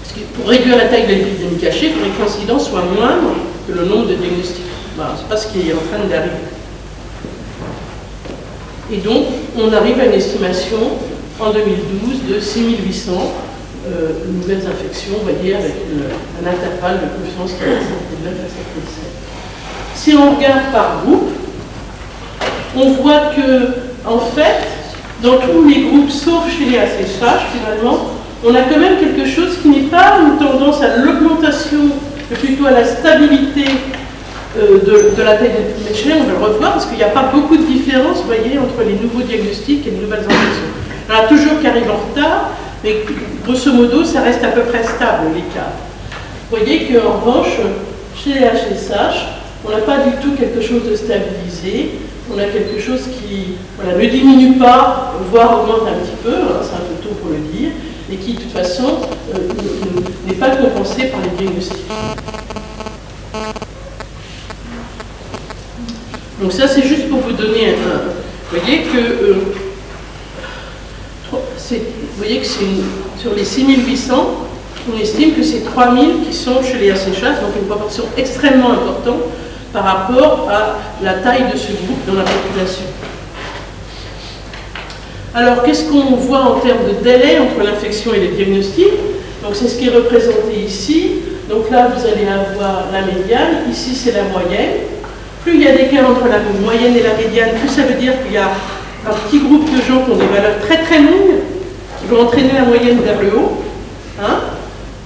Parce que pour réduire la taille de l'épidémie cachée, il faudrait que l'incidence soit moindre que le nombre de diagnostics. Voilà, c'est pas ce qui est en train d'arriver. Et donc, on arrive à une estimation en 2012 de 6800 nouvelles infections, on va dire, avec un intervalle de confiance qui est de 9 à 7,7. Si on regarde par groupe, on voit que, en fait, dans tous les groupes, sauf chez les ACSH, finalement, on a quand même quelque chose qui n'est pas une tendance à l'augmentation, mais plutôt à la stabilité de la taille des méchets. On va le revoir parce qu'il n'y a pas beaucoup de différence, vous voyez, entre les nouveaux diagnostics et les nouvelles infections. Il y en a toujours qui arrivent en retard, mais grosso modo, ça reste à peu près stable, l'écart. Vous voyez qu'en revanche, chez les HSH, on n'a pas du tout quelque chose de stabilisé. On a quelque chose qui ne diminue pas, voire augmente un petit peu, hein, c'est un peu tôt pour le dire, et qui, de toute façon, n'est pas compensé par les diagnostics. Donc ça, c'est juste pour vous donner un... Vous voyez que... sur les 6800, on estime que c'est 3000 qui sont chez les ACHS, donc une proportion extrêmement importante par rapport à la taille de ce groupe dans la population. Alors, qu'est-ce qu'on voit en termes de délai entre l'infection et les diagnostics? Donc, c'est ce qui est représenté ici. Donc là, vous allez avoir la médiane. Ici, c'est la moyenne. Plus il y a d'écart entre la moyenne et la médiane, plus ça veut dire qu'il y a un petit groupe de gens qui ont des valeurs très très longues, qui vont entraîner la moyenne vers le haut. Hein,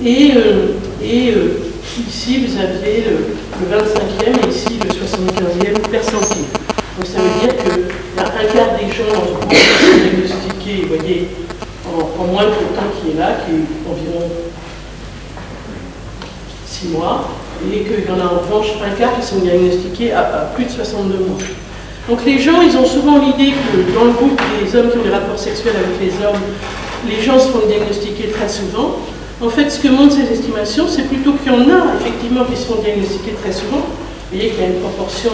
ici, vous aviez le 25e et ici le 75e percentile. Donc ça veut dire qu'il y a un quart des gens dans ce groupe qui sont diagnostiqués, vous voyez, en moins que le temps qui est là, qui est environ 6 mois, et qu'il y en a en revanche un quart qui sont diagnostiqués à plus de 62 mois. Donc les gens, ils ont souvent l'idée que dans le groupe des hommes qui ont des rapports sexuels avec les hommes, les gens se font diagnostiquer très souvent. En fait, ce que montrent ces estimations, c'est plutôt qu'il y en a effectivement qui se font diagnostiquer très souvent. Vous voyez qu'il y a une proportion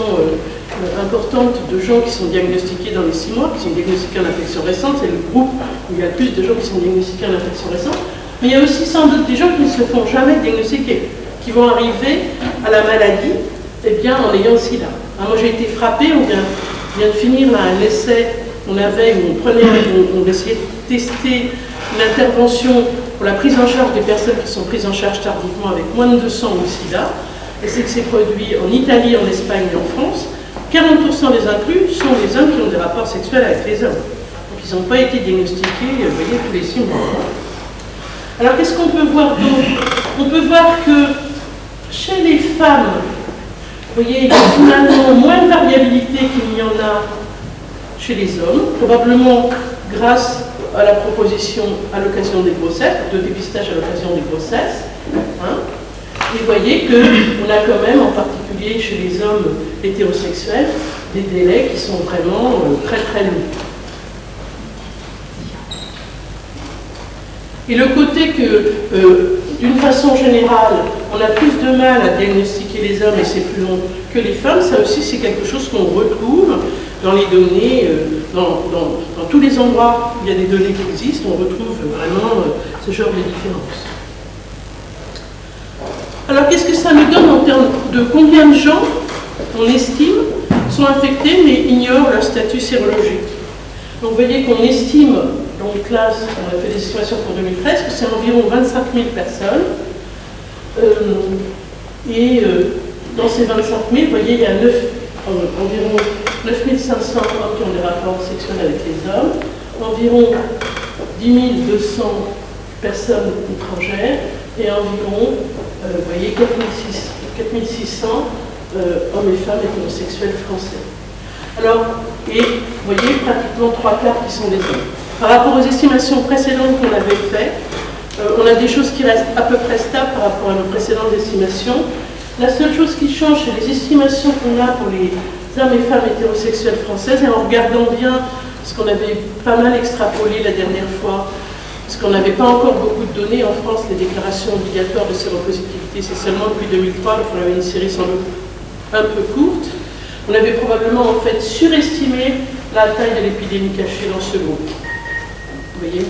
importante de gens qui sont diagnostiqués dans les 6 mois, qui sont diagnostiqués en infection récente. C'est le groupe où il y a le plus de gens qui sont diagnostiqués en infection récente. Mais il y a aussi sans doute des gens qui ne se font jamais diagnostiquer, qui vont arriver à la maladie en ayant le sida. Alors, moi, j'ai été frappée, on vient de finir un essai où on essayait de tester une intervention pour la prise en charge des personnes qui sont prises en charge tardivement avec moins de 200 au sida. Et c'est que c'est produit en Italie, en Espagne et en France. 40% des inclus sont les hommes qui ont des rapports sexuels avec les hommes. Donc ils n'ont pas été diagnostiqués, vous voyez, tous les 6 mois. Alors qu'est-ce qu'on peut voir d'autre? On peut voir que chez les femmes, vous voyez, il y a finalement moins de variabilité qu'il y en a chez les hommes, probablement grâce à la proposition à l'occasion des grossesses, de dépistage à l'occasion des grossesses. Hein. Et vous voyez qu'on a quand même, en particulier chez les hommes hétérosexuels, des délais qui sont vraiment très très longs. Et le côté que, d'une façon générale, on a plus de mal à diagnostiquer les hommes et c'est plus long que les femmes, ça aussi c'est quelque chose qu'on retrouve dans les données, dans tous les endroits où il y a des données qui existent, on retrouve vraiment ce genre de différence. Alors qu'est-ce que ça nous donne en termes de combien de gens, on estime, sont infectés mais ignorent leur statut sérologique? Donc vous voyez qu'on estime, dans les classes, on a fait des estimations pour 2013, que c'est environ 25 000 personnes. Dans ces 25 000, vous voyez, il y a environ 9 500 hommes qui ont des rapports sexuels avec les hommes, environ 10 200 personnes étrangères et environ, vous voyez, 4 600 hommes et femmes hétérosexuels français. Alors, et vous voyez, pratiquement 3 quarts qui sont des hommes. Par rapport aux estimations précédentes qu'on avait faites, on a des choses qui restent à peu près stables par rapport à nos précédentes estimations. La seule chose qui change, c'est les estimations qu'on a pour les hommes et femmes hétérosexuels françaises, et en regardant bien ce qu'on avait pas mal extrapolé la dernière fois parce qu'on n'avait pas encore beaucoup de données en France, les déclarations obligatoires de séropositivité, c'est seulement depuis 2003, donc on avait une série sans doute un peu courte. On avait probablement en fait surestimé la taille de l'épidémie cachée dans ce groupe. Vous voyez?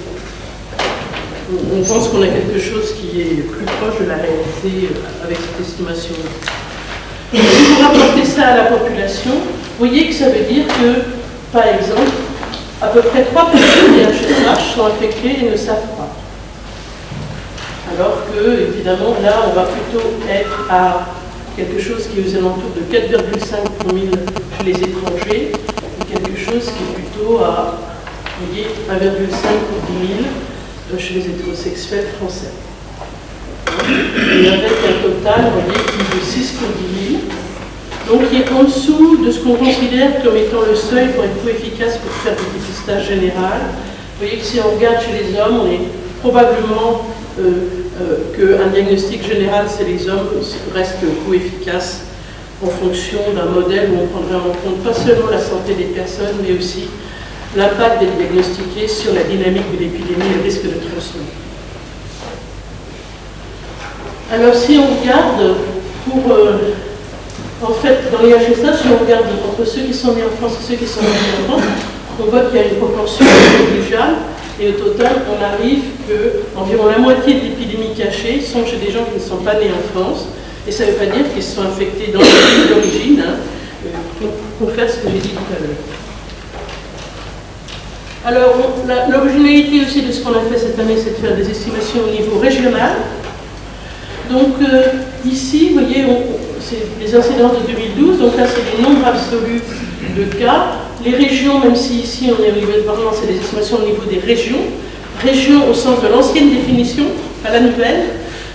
On pense qu'on a quelque chose qui est plus proche de la réalité avec cette estimation. Et si vous rapportez ça à la population, vous voyez que ça veut dire que, par exemple, à peu près 3 personnes des HSH sont affectées et ne savent pas. Alors que, évidemment, là, on va plutôt être à quelque chose qui est aux alentours de 4,5 pour 1000 chez les étrangers, et quelque chose qui est plutôt à, vous voyez, 1,5 pour 10 000 chez les hétérosexuels français. Et avec un total, vous voyez, qui est de 6 pour 10 000. Donc qui est en dessous de ce qu'on considère comme étant le seuil pour être plus efficace pour faire du dépistage général. Vous voyez que si on regarde chez les hommes, on est probablement qu'un diagnostic général, c'est les hommes, reste peu efficace en fonction d'un modèle où on prendrait en compte pas seulement la santé des personnes, mais aussi l'impact des diagnostiqués sur la dynamique de l'épidémie et le risque de transmission. Alors si on regarde pour... en fait, dans les HSH, si on regarde entre ceux qui sont nés en France et ceux qui sont nés en France, on voit qu'il y a une proportion négligeable, et au total, on arrive qu'environ la moitié de l'épidémie cachée sont chez des gens qui ne sont pas nés en France, et ça ne veut pas dire qu'ils se sont infectés dans le pays d'origine, pour faire ce que j'ai dit tout à l'heure. Alors, l'originalité aussi de ce qu'on a fait cette année, c'est de faire des estimations au niveau régional. Donc, ici, vous voyez, c'est les incidences de 2012, donc là, c'est les nombres absolus de cas. Les régions, même si ici, on est au niveau de Parlement, c'est des estimations au niveau des régions. Régions au sens de l'ancienne définition, pas la nouvelle,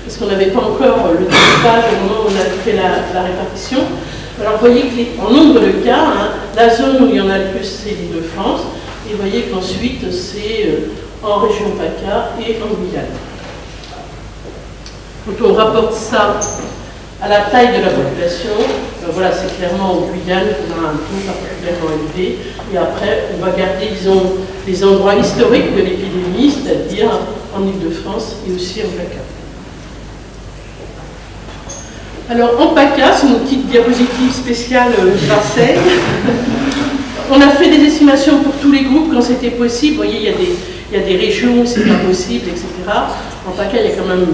parce qu'on n'avait pas encore le découpage au moment où on a fait la répartition. Alors, vous voyez qu'en nombre de cas, la zone où il y en a le plus, c'est l'Île-de-France. Et vous voyez qu'ensuite, c'est en région PACA et en Guyane. Quand on rapporte ça à la taille de la population, voilà, c'est clairement en Guyane qu'on a un taux particulièrement élevé. Et après, on va garder, disons, les endroits historiques de l'épidémie, c'est-à-dire en Île-de-France et aussi en PACA. Alors, en PACA, c'est une petite diapositive spéciale Marseille. On a fait des estimations pour tous les groupes quand c'était possible. Vous voyez, il y a des régions où c'est pas possible, etc. En PACA, il y a quand même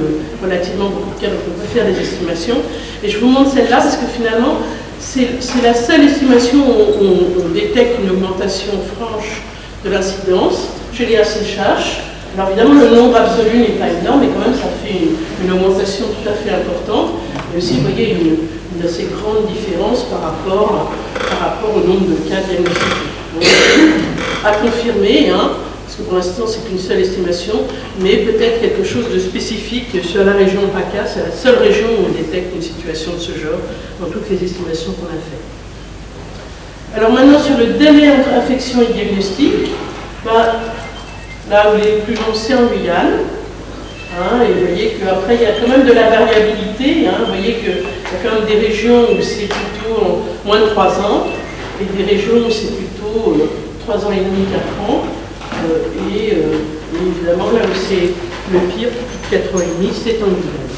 relativement beaucoup de cas, donc on peut faire des estimations. Et je vous montre celle-là parce que finalement, c'est la seule estimation où on détecte une augmentation franche de l'incidence chez les ACHH. Alors évidemment, le nombre absolu n'est pas énorme, mais quand même, ça fait une augmentation tout à fait importante. Et aussi, vous voyez, une assez grande différence par rapport au nombre de cas diagnostiqués. Donc, à confirmer, parce que pour l'instant, c'est qu'une seule estimation, mais peut-être quelque chose de spécifique sur la région PACA. C'est la seule région où on détecte une situation de ce genre dans toutes les estimations qu'on a faites. Alors maintenant, sur le délai entre infection et diagnostic, là où les plus longs, c'est en Guyane. Et vous voyez qu'après, il y a quand même de la variabilité. Vous voyez qu'il y a quand même des régions où c'est plutôt moins de 3 ans, et des régions où c'est plutôt 3 ans et demi, 4 ans. Et évidemment, là où c'est le pire, plus de 4 ans et demi, c'est en Guyane.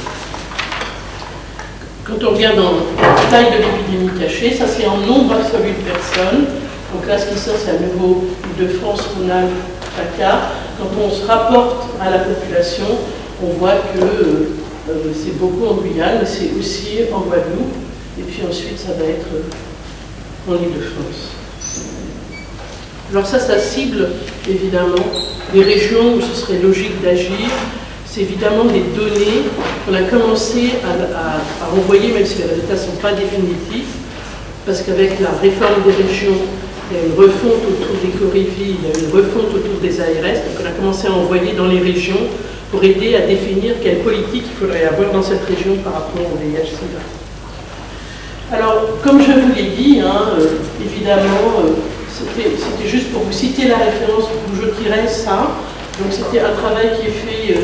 Quand on regarde en taille de l'épidémie cachée, ça c'est en nombre absolu de personnes. Donc là, ce qui sort, c'est à nouveau de France, Rhône-Alpes, PACA. Quand on se rapporte à la population, on voit que c'est beaucoup en Guyane, mais c'est aussi en Guadeloupe. Et puis ensuite, ça va être en Île-de-France. Alors ça cible évidemment des régions où ce serait logique d'agir. C'est évidemment des données qu'on a commencé à envoyer, même si les résultats ne sont pas définitifs, parce qu'avec la réforme des régions, il y a une refonte autour des Corrivis, il y a une refonte autour des ARS, donc on a commencé à envoyer dans les régions pour aider à définir quelle politique il faudrait avoir dans cette région par rapport au VIH-Sida. Alors, comme je vous l'ai dit, évidemment, c'était juste pour vous citer la référence où je tirais ça. Donc c'était un travail qui est fait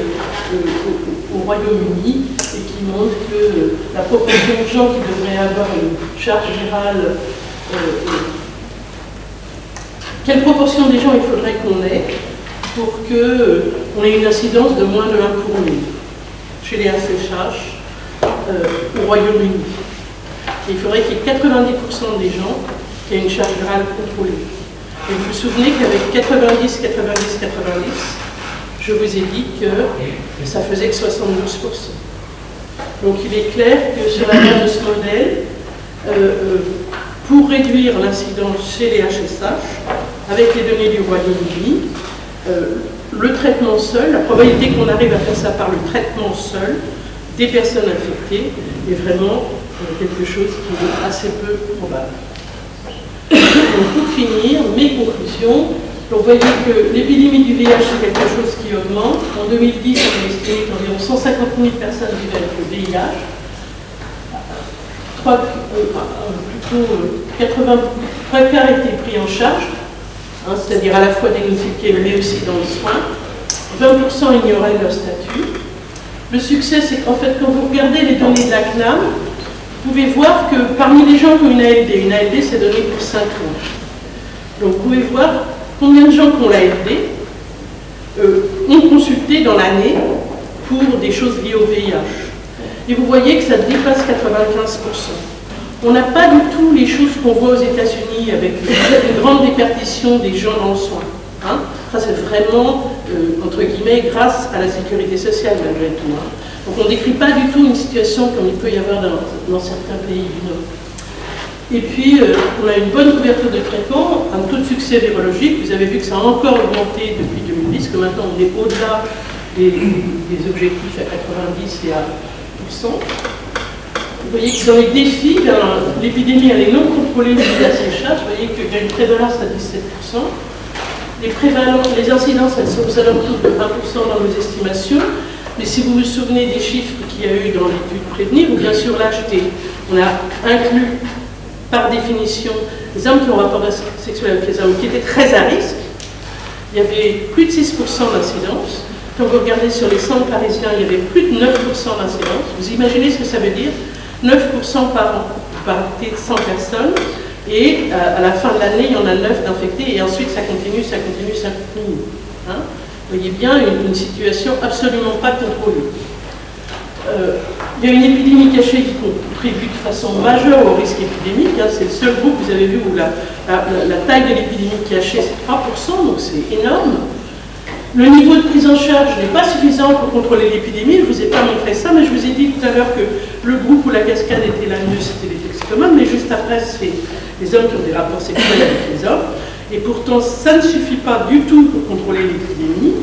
au Royaume-Uni et qui montre que la proportion de gens qui devraient avoir une charge virale, quelle proportion des gens il faudrait qu'on ait pour qu'on ait une incidence de moins de 1 pour 1000 chez les ACHH au Royaume-Uni. Il faudrait qu'il y ait 90% des gens qui aient une charge virale contrôlée. Et vous vous souvenez qu'avec 90, 90, 90, je vous ai dit que ça faisait que 72%. Donc il est clair que sur la base de ce modèle, pour réduire l'incidence chez les HSH, avec les données du Royaume-Uni, le traitement seul, la probabilité qu'on arrive à faire ça par le traitement seul des personnes infectées est vraiment quelque chose qui est assez peu probable. Donc pour finir, mes conclusions. Donc, vous voyez que l'épidémie du VIH, c'est quelque chose qui augmente. En 2010, on a estimé qu'environ 150 000 personnes vivaient avec le VIH. Plutôt 3 quarts étaient pris en charge, c'est-à-dire à la fois diagnostiqués mais aussi dans le soin. 20% ignoraient leur statut. Le succès, c'est qu'en fait, quand vous regardez les données de la CNAM, vous pouvez voir que parmi les gens qui ont une ALD c'est donné pour 5 ans. Donc vous pouvez voir combien de gens qui ont l'ALD ont consulté dans l'année pour des choses liées au VIH. Et vous voyez que ça dépasse 95%. On n'a pas du tout les choses qu'on voit aux États-Unis avec une grande répartition des gens dans le soin. Ça, c'est vraiment, entre guillemets, grâce à la sécurité sociale, malgré tout. Donc, on ne décrit pas du tout une situation comme il peut y avoir dans certains pays du Nord. Et puis, on a une bonne couverture de traitement, un taux de succès virologique. Vous avez vu que ça a encore augmenté depuis 2010, que maintenant, on est au-delà des objectifs à 90 et à 100%. Vous voyez que dans les défis, l'épidémie, elle est non contrôlée au niveau de la CHH. Vous voyez qu'il y a une prévalence à 17%. Les incidences, elles sont aux alentours de 1% dans nos estimations. Mais si vous vous souvenez des chiffres qu'il y a eu dans l'étude Prévenir, ou bien sûr là, on a inclus par définition les hommes qui ont rapport sexuel avec les hommes qui étaient très à risque. Il y avait plus de 6% d'incidence. Quand vous regardez sur les centres parisiens, il y avait plus de 9% d'incidence. Vous imaginez ce que ça veut dire? 9% par an, par 100 personnes. Et à la fin de l'année, il y en a 9 d'infectés. Et ensuite, ça continue. Vous voyez bien une situation absolument pas contrôlée. Il y a une épidémie cachée qui contribue de façon majeure au risque épidémique. C'est le seul groupe, vous avez vu, où la taille de l'épidémie cachée, c'est 3%, donc c'est énorme. Le niveau de prise en charge n'est pas suffisant pour contrôler l'épidémie. Je ne vous ai pas montré ça, mais je vous ai dit tout à l'heure que le groupe où la cascade était la mieux, c'était les toxicomanes, mais juste après, c'est les hommes qui ont des rapports sexuels avec les hommes. Et pourtant, ça ne suffit pas du tout pour contrôler l'épidémie.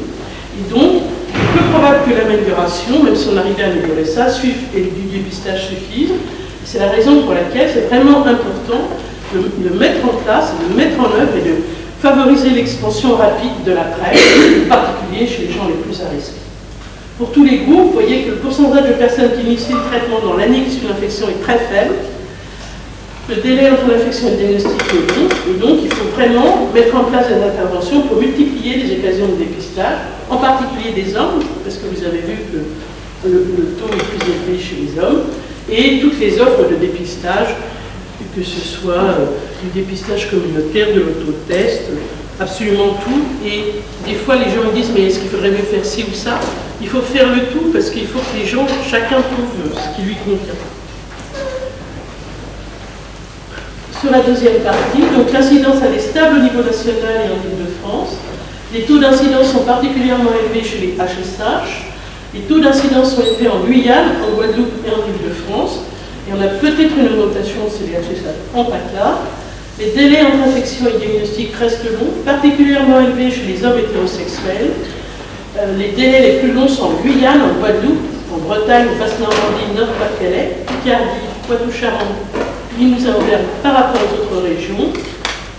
Et donc, il est peu probable que l'amélioration, même si on arrivait à améliorer ça, et du dépistage suffise. C'est la raison pour laquelle c'est vraiment important de mettre en place, de mettre en œuvre et de favoriser l'expansion rapide de la PrEP, en particulier chez les gens les plus à risque. Pour tous les groupes, vous voyez que le pourcentage de personnes qui initient le traitement dans l'année qui suit l'infection est très faible. Le délai entre l'infection et le diagnostic est long, et donc il faut vraiment mettre en place des interventions pour multiplier les occasions de dépistage, en particulier des hommes, parce que vous avez vu que le taux est plus élevé chez les hommes, et toutes les offres de dépistage, que ce soit du dépistage communautaire, de l'autotest, absolument tout. Et des fois, les gens me disent, mais est-ce qu'il faudrait mieux faire ci ou ça? Il faut faire le tout, parce qu'il faut que les gens, chacun trouve ce qui lui convient. Sur la deuxième partie, donc l'incidence elle est stable au niveau national et en Île-de-France. Les taux d'incidence sont particulièrement élevés chez les HSH. Les taux d'incidence sont élevés en Guyane, en Guadeloupe et en Île-de-France. Et on a peut-être une augmentation chez les HSH en PACA. Les délais entre infection et diagnostic restent longs, particulièrement élevés chez les hommes hétérosexuels. Les délais les plus longs sont en Guyane, en Guadeloupe, en Bretagne, Basse-Normandie, Nord-Pas-de-Calais, Picardie, Poitou-Charentes, Limousin-Auvergne par rapport aux autres régions.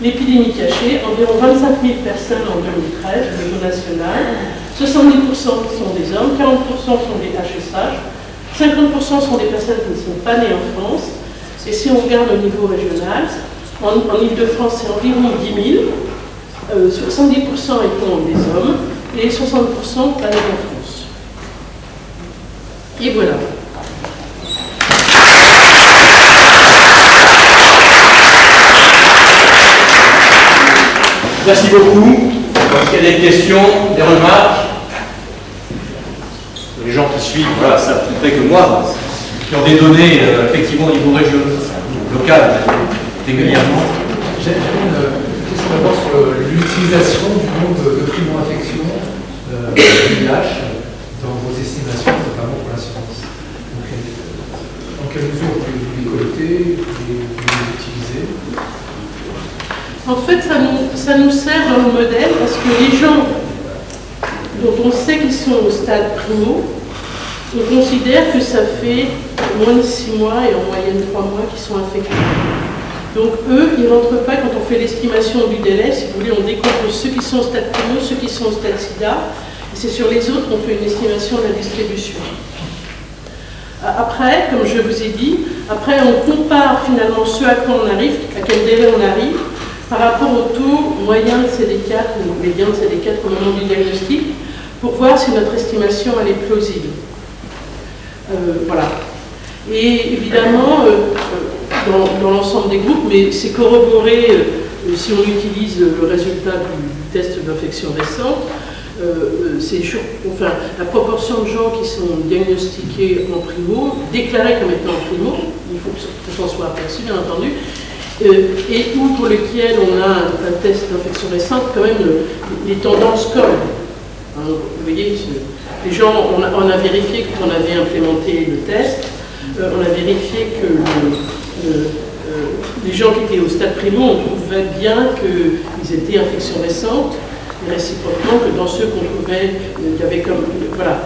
L'épidémie cachée, environ 25 000 personnes en 2013 au niveau national. 70% sont des hommes, 40% sont des HSH, 50% sont des personnes qui ne sont pas nées en France. Et si on regarde au niveau régional, en Île-de-France, c'est environ 10 000, 70% étant des hommes et 60% pas nés en France. Et voilà. Merci beaucoup. S'il y a des questions, des remarques, les gens qui suivent, voilà, savent tout fait que moi, qui ont des données effectivement au niveau régional, local, régulièrement. J'ai une question d'abord sur l'utilisation du nombre de primo-infections VIH dans vos estimations, notamment pour l'assurance. Dans quelle mesure vous les collectez, vous les utilisez? En fait, ça nous sert dans le modèle parce que les gens dont on sait qu'ils sont au stade primo, on considère que ça fait moins de 6 mois et en moyenne 3 mois qu'ils sont infectés. Donc eux, ils ne rentrent pas quand on fait l'estimation du délai. Si vous voulez, on décompose ceux qui sont au stade primo, ceux qui sont au stade sida, et c'est sur les autres qu'on fait une estimation de la distribution. Après, comme je vous ai dit, après on compare finalement ce à quoi on arrive, à quel délai on arrive, par rapport au taux moyen de CD4 ou les gains de CD4 au moment du diagnostic, pour voir si notre estimation elle est plausible. Voilà. Et évidemment, dans l'ensemble des groupes, mais c'est corroboré si on utilise le résultat du test d'infection récente, la proportion de gens qui sont diagnostiqués en primo, déclarés comme étant en primo, il faut que ça soit aperçu bien entendu, et ou pour lequel on a un test d'infection récente, quand même les tendances collent. Hein, vous voyez, les gens, on a vérifié qu'on avait implémenté le test, on a vérifié que les gens qui étaient au stade primo, on trouvait bien qu'ils étaient infections récentes, et réciproquement que dans ceux qu'on trouvait,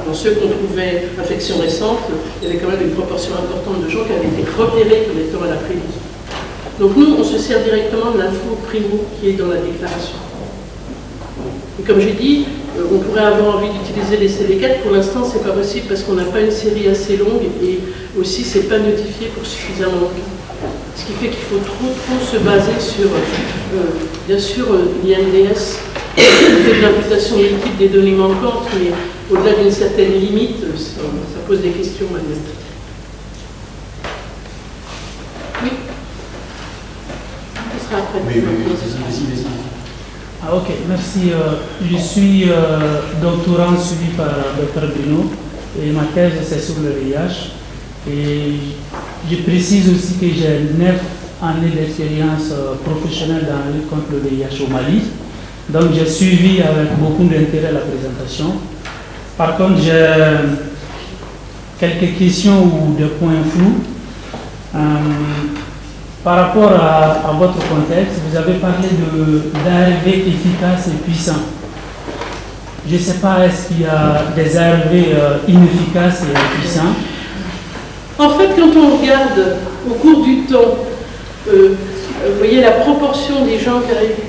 dans ceux qu'on trouvait infections récentes, il y avait quand même une proportion importante de gens qui avaient été repérés comme étant à la primo. Donc nous, on se sert directement de l'info primo qui est dans la déclaration. Et comme j'ai dit, on pourrait avoir envie d'utiliser les CD4, pour l'instant c'est pas possible parce qu'on n'a pas une série assez longue et aussi c'est pas notifié pour suffisamment longtemps. Ce qui fait qu'il faut trop se baser sur, bien sûr, l'INDS fait de l'imputation multiple des données manquantes, mais au-delà d'une certaine limite, ça pose des questions administratives. Oui. Ce sera après. Oui. Ah, ok, merci. Je suis doctorant suivi par Dr Bruno et ma thèse c'est sur le VIH. Et je précise aussi que j'ai 9 années d'expérience professionnelle dans la lutte contre le VIH au Mali. Donc j'ai suivi avec beaucoup d'intérêt la présentation. Par contre, j'ai quelques questions ou des points flous. Par rapport à votre contexte, vous avez parlé d'ARV efficaces et puissants. Je ne sais pas, est-ce qu'il y a des ARV inefficaces et puissants? En fait, quand on regarde au cours du temps, vous voyez la proportion des gens qui arrivent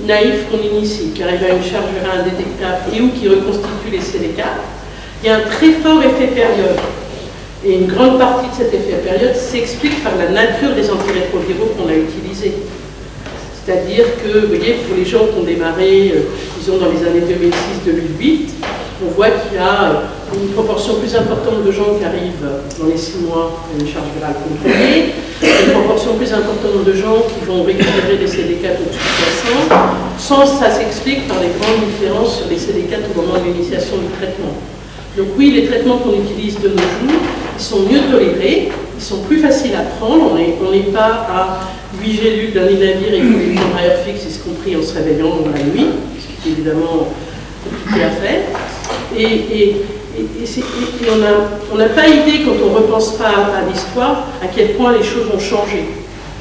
naïfs qu'on initie, qui arrivent à une charge virale indétectable et ou qui reconstituent les CD4, il y a un très fort effet période. Et une grande partie de cet effet période s'explique par la nature des antirétroviraux qu'on a utilisés. C'est-à-dire que, vous voyez, pour les gens qui ont démarré, disons, dans les années 2006-2008, on voit qu'il y a une proportion plus importante de gens qui arrivent dans les 6 mois à une charge virale contrôlée, une proportion plus importante de gens qui vont récupérer des CD4 au-dessus de 60, ça s'explique par les grandes différences sur les CD4 au moment de l'initiation du traitement. Donc oui, les traitements qu'on utilise de nos jours, ils sont mieux tolérés, ils sont plus faciles à prendre, on n'est pas à 8 gélules d'inidavir et il faut les prendre à heure fixe, y compris en se réveillant dans la nuit, ce qui est évidemment compliqué à faire. Et on n'a pas idée, quand on ne repense pas à l'histoire, à quel point les choses ont changé.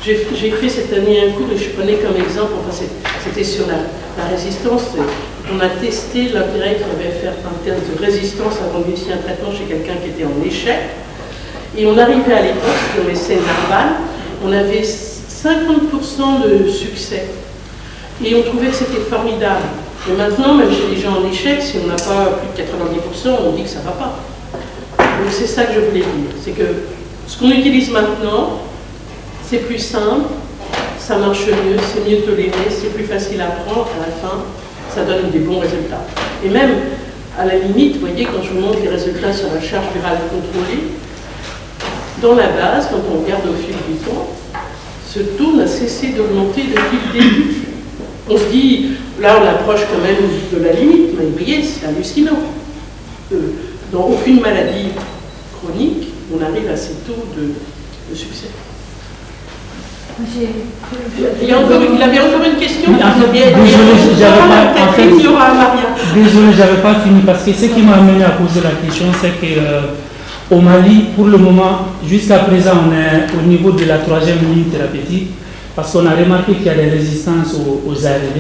J'ai fait cette année un cours et je prenais comme exemple, enfin c'était sur la résistance. On a testé l'intérêt qu'il avait fait en termes de résistance avant d'initier un traitement chez quelqu'un qui était en échec. Et on arrivait à l'époque, dans l'essai Narval, on avait 50% de succès. Et on trouvait que c'était formidable. Mais maintenant, même chez les gens en échec, si on n'a pas plus de 90%, on dit que ça ne va pas. Donc c'est ça que je voulais dire. C'est que ce qu'on utilise maintenant, c'est plus simple, ça marche mieux, c'est mieux toléré, c'est plus facile à prendre à la fin. Ça donne des bons résultats. Et même, à la limite, vous voyez, quand je vous montre les résultats sur la charge virale contrôlée, dans la base, quand on regarde au fil du temps, ce taux n'a cessé d'augmenter depuis le début. On se dit, Là, on approche quand même de la limite, mais vous voyez, c'est hallucinant. Dans aucune maladie chronique, on arrive à ces taux de succès. Il avait encore une question. Oui, en fait, désolé, j'avais pas fini parce que ce qui m'a amené à poser la question, c'est que au Mali, pour le moment, jusqu'à présent, on est au niveau de la 3e ligne thérapeutique parce qu'on a remarqué qu'il y a des résistances aux ARV.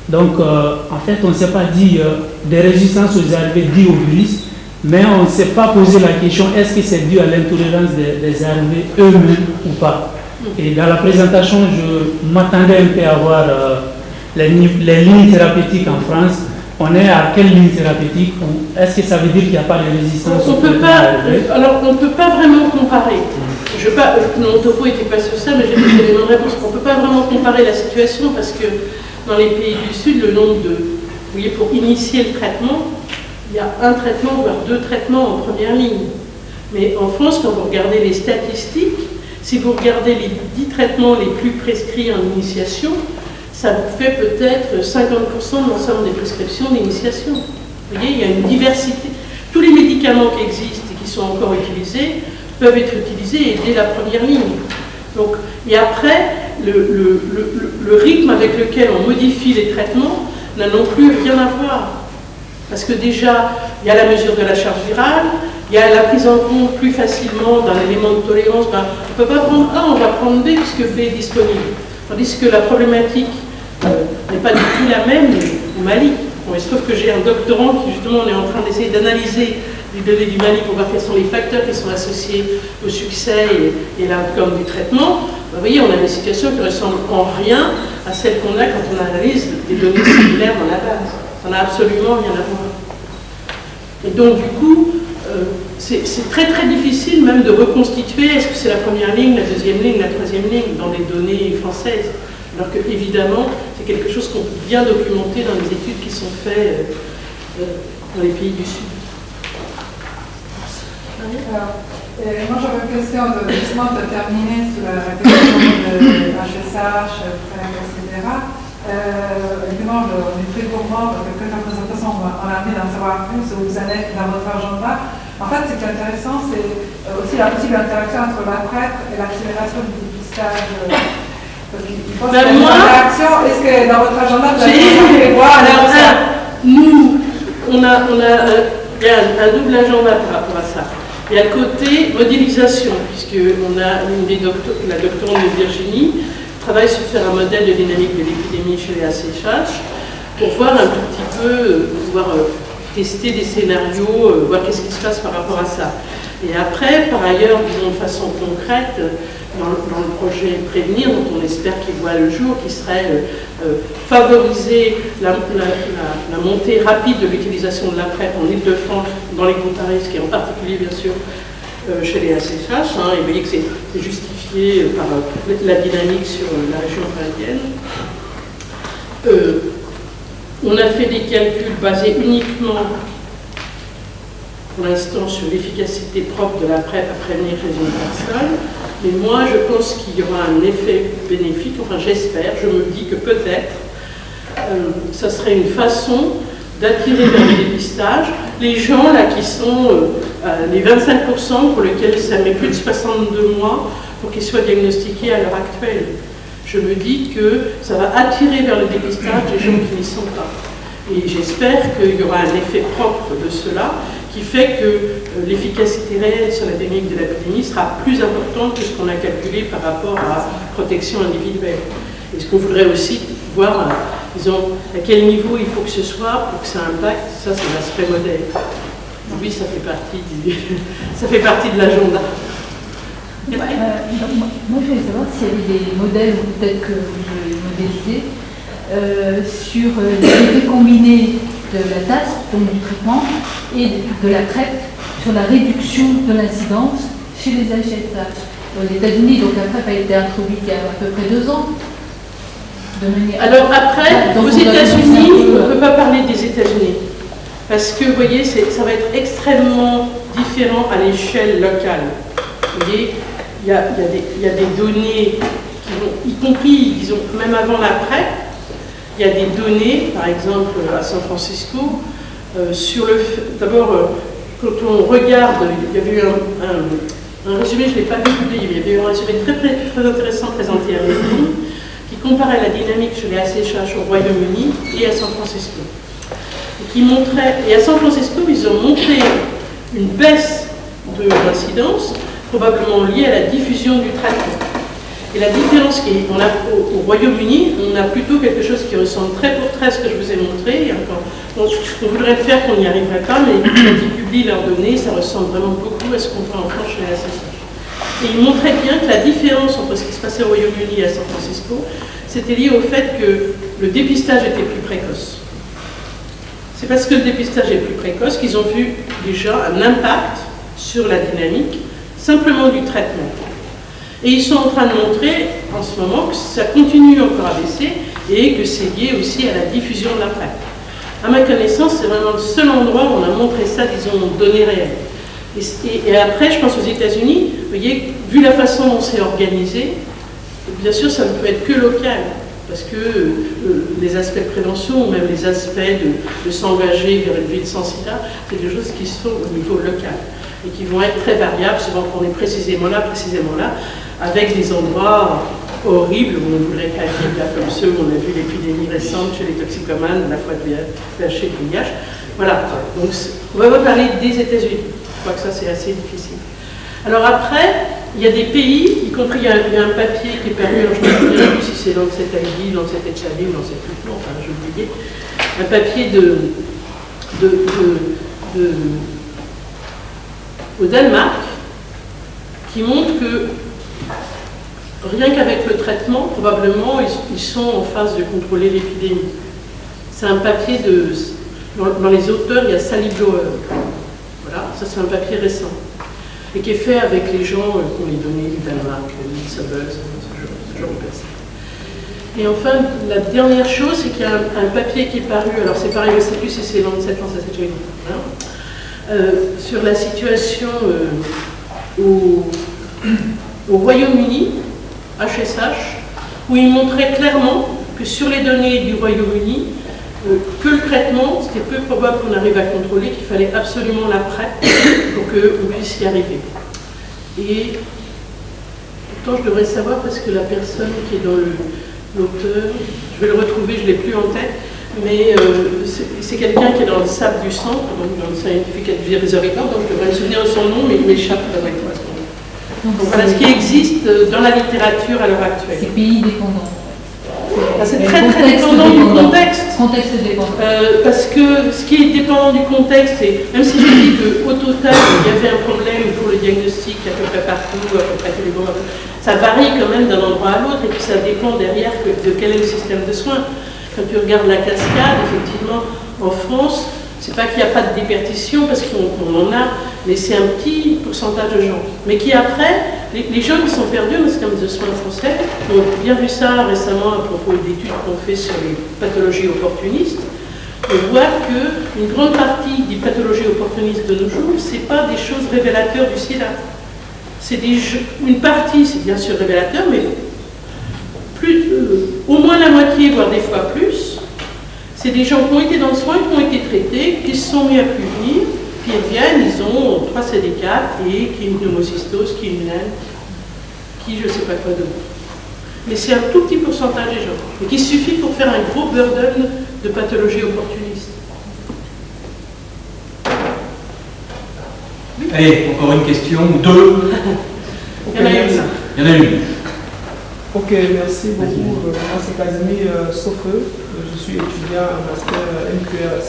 Donc, en fait, on ne s'est pas dit des résistances aux ARV dues au virus, mais on ne s'est pas posé la question est-ce que c'est dû à l'intolérance des ARV eux-mêmes ou pas. Et dans la présentation, je m'attendais un peu à voir les lignes thérapeutiques en France. On est à quelle ligne thérapeutique? Est-ce que ça veut dire qu'il n'y a pas de résistance? On ne peut pas vraiment comparer. Mon topo n'était pas sur ça, mais j'ai donné une réponse. On ne peut pas vraiment comparer la situation parce que dans les pays du Sud, le nombre de... Vous voyez, pour initier le traitement, il y a un traitement, voire 2 traitements en première ligne. Mais en France, quand vous regardez les statistiques, si vous regardez les 10 traitements les plus prescrits en initiation, ça vous fait peut-être 50% de l'ensemble des prescriptions d'initiation. Vous voyez, il y a une diversité. Tous les médicaments qui existent et qui sont encore utilisés peuvent être utilisés dès la première ligne. Donc, et après, le rythme avec lequel on modifie les traitements n'a non plus rien à voir. Parce que déjà, il y a la mesure de la charge virale, il y a la prise en compte plus facilement d'un élément de tolérance. On ne peut pas prendre A, on va prendre B puisque B est disponible. Tandis que la problématique n'est pas du tout la même au Mali. Bon, il se trouve que j'ai un doctorant qui justement on est en train d'essayer d'analyser les données du Mali pour voir quels sont les facteurs qui sont associés au succès et l'outcome du traitement. Vous voyez, on a des situations qui ne ressemblent en rien à celles qu'on a quand on analyse des données similaires dans la base. Ça n'a absolument rien à voir. Et donc du coup, c'est très très difficile même de reconstituer est-ce que c'est la première ligne, la deuxième ligne, la troisième ligne dans les données françaises. Alors que évidemment, c'est quelque chose qu'on peut bien documenter dans les études qui sont faites dans les pays du Sud. Moi j'avais une question justement de terminer sur la question de HSH, etc. Évidemment, on est très gourmand parce que la présentation, on a envie d'en savoir plus, vous allez dans votre agenda. En fait, ce qui est intéressant, c'est aussi la possible interaction entre la PrEP et l'accélération du dépistage. Parce qu'il faut qu'il y ait une interaction. Est-ce que dans votre agenda, vous allez voir nous, il y a un double agenda par rapport à ça. Il y a le côté modélisation, puisqu'on a la doctorante de Virginie travaille sur faire un modèle de dynamique de l'épidémie chez les ACHH pour voir un tout petit peu, tester des scénarios, voir qu'est-ce qui se passe par rapport à ça. Et après, par ailleurs, disons de façon concrète, dans le projet Prévenir, dont on espère qu'il voit le jour, qui serait favoriser la montée rapide de l'utilisation de la PrEP en Ile-de-France, dans les groupes à risque, et en particulier, bien sûr, chez les ACHH, et vous voyez que c'est justifié par la dynamique sur la région parisienne. On a fait des calculs basés uniquement, pour l'instant, sur l'efficacité propre de la PrEP à prévenir chez une personne, mais moi je pense qu'il y aura un effet bénéfique, enfin j'espère, je me dis que peut-être, ça serait une façon d'attirer vers le dépistage les gens là qui sont les 25% pour lesquels ça met plus de 62 mois pour qu'ils soient diagnostiqués à l'heure actuelle. Je me dis que ça va attirer vers le dépistage les gens qui n'y sont pas. Et j'espère qu'il y aura un effet propre de cela qui fait que l'efficacité réelle sur la dynamique de l'épidémie sera plus importante que ce qu'on a calculé par rapport à la protection individuelle. Et ce qu'on voudrait aussi voir, disons, à quel niveau il faut que ce soit pour que ça impacte, ça c'est l'aspect modèle. Oui, ça fait partie de l'agenda. Moi je voulais savoir s'il y avait des modèles, ou peut-être que vous modélisez, sur les effets combinés de la TAS, donc du traitement, et de la PrEP sur la réduction de l'incidence chez les ACHH. Aux États-Unis, donc la PrEP a été introduite il y a à peu près 2 ans. Alors après, aux États-Unis, on ne peut pas parler des États-Unis. Parce que, vous voyez, ça va être extrêmement différent à l'échelle locale. Vous voyez, il y a des données qui vont, y compris, disons, même avant la PrEP, Il y a des données, par exemple à San Francisco, sur le fait. D'abord, quand on regarde, il y avait eu un résumé, je ne l'ai pas vu publié, mais il y avait eu un résumé très intéressant présenté à l'époque, qui comparait la dynamique chez les ACHH au Royaume-Uni et à San Francisco. Et à San Francisco, ils ont montré une baisse de l'incidence, probablement liée à la diffusion du traitement. Et la différence qu'on a au Royaume-Uni, on a plutôt quelque chose qui ressemble très pour très à ce que je vous ai montré. On voudrait le faire, qu'on n'y arriverait pas, mais quand ils publient leurs données, ça ressemble vraiment beaucoup à ce qu'on fait en France chez la SSH. Et ils montraient bien que la différence entre ce qui se passait au Royaume-Uni et à San Francisco, c'était lié au fait que le dépistage était plus précoce. C'est parce que le dépistage est plus précoce qu'ils ont vu déjà un impact sur la dynamique, simplement du traitement. Et ils sont en train de montrer en ce moment que ça continue encore à baisser et que c'est lié aussi à la diffusion de la PrEP. À ma connaissance, c'est vraiment le seul endroit où on a montré ça, disons, en données réelles. Et après, je pense aux États-Unis, vous voyez, vu la façon dont c'est organisé, bien sûr, ça ne peut être que local. Parce que les aspects de prévention ou même les aspects de s'engager vers une vie sans sida, c'est des choses qui sont au niveau local et qui vont être très variables, souvent qu'on est précisément là, avec des endroits horribles où on voudrait pas vivre, là, comme ceux où on a vu l'épidémie récente chez les toxicomanes, la fois de VIH et de VIH. Voilà, donc on va parler des États-Unis. Je crois que ça c'est assez difficile. Alors après, il y a des pays, y compris il y a un papier qui est paru, alors je ne me souviens plus si c'est dans cette ID, dans cette HIV ou dans cette truc, enfin j'ai oublié, un papier au Danemark qui montre que rien qu'avec le traitement, probablement ils sont en phase de contrôler l'épidémie. C'est un papier dans les auteurs, il y a Sally Blower. Voilà, ça c'est un papier récent. Et qui est fait avec les gens qui ont les données du Danemark, ce genre de personnes. Et enfin, la dernière chose, c'est qu'il y a un papier qui est paru, alors c'est pareil, je ne sais plus si c'est Lancet, sur la situation au Royaume-Uni, HSH, où il montrait clairement que sur les données du Royaume-Uni, que le traitement, c'était peu probable qu'on arrive à contrôler, qu'il fallait absolument la PrEP pour qu'on puisse y arriver. Et pourtant, je devrais savoir parce que la personne qui est dans l'auteur, je vais le retrouver, je ne l'ai plus en tête, mais c'est quelqu'un qui est dans le SAP du centre, donc dans le Scientific Advisory Board, donc je devrais me souvenir de son nom, mais il m'échappe à ce moment. Donc voilà ce qui existe dans la littérature à l'heure actuelle. C'est pays dépendant. C'est très dépendant du contexte. Contexte dépendant. Parce que ce qui est dépendant du contexte, et même si je dis qu'au total, il y avait un problème pour le diagnostic à peu près partout, à peu près tous les moments, ça varie quand même d'un endroit à l'autre et puis ça dépend derrière de quel est le système de soins. Quand tu regardes la cascade, effectivement, en France, c'est pas qu'il n'y a pas de déperdition parce qu'on en a, mais c'est un petit pourcentage de gens. Mais qui après, les gens qui sont perdus dans le système de soins français, on a bien vu ça récemment à propos d'études qu'on fait sur les pathologies opportunistes, on voit qu'une grande partie des pathologies opportunistes de nos jours, c'est pas des choses révélateurs du sida. C'est une partie, c'est bien sûr révélateur, mais au moins la moitié, voire des fois plus, c'est des gens qui ont été dans le soin, qui ont été traités, qui se sont mis à prévenir, puis ils reviennent, ils ont 3 CD4 et qui est une pneumocystose, qui est une laine, qui je ne sais pas quoi d'autre. Mais c'est un tout petit pourcentage des gens, et qui suffit pour faire un gros burden de pathologies opportunistes. Allez, encore une question ou deux. Il y en a une. Il y en a une. Ok, merci beaucoup. Moi, c'est Casimir Sofeu. Je suis étudiant en master MQRS.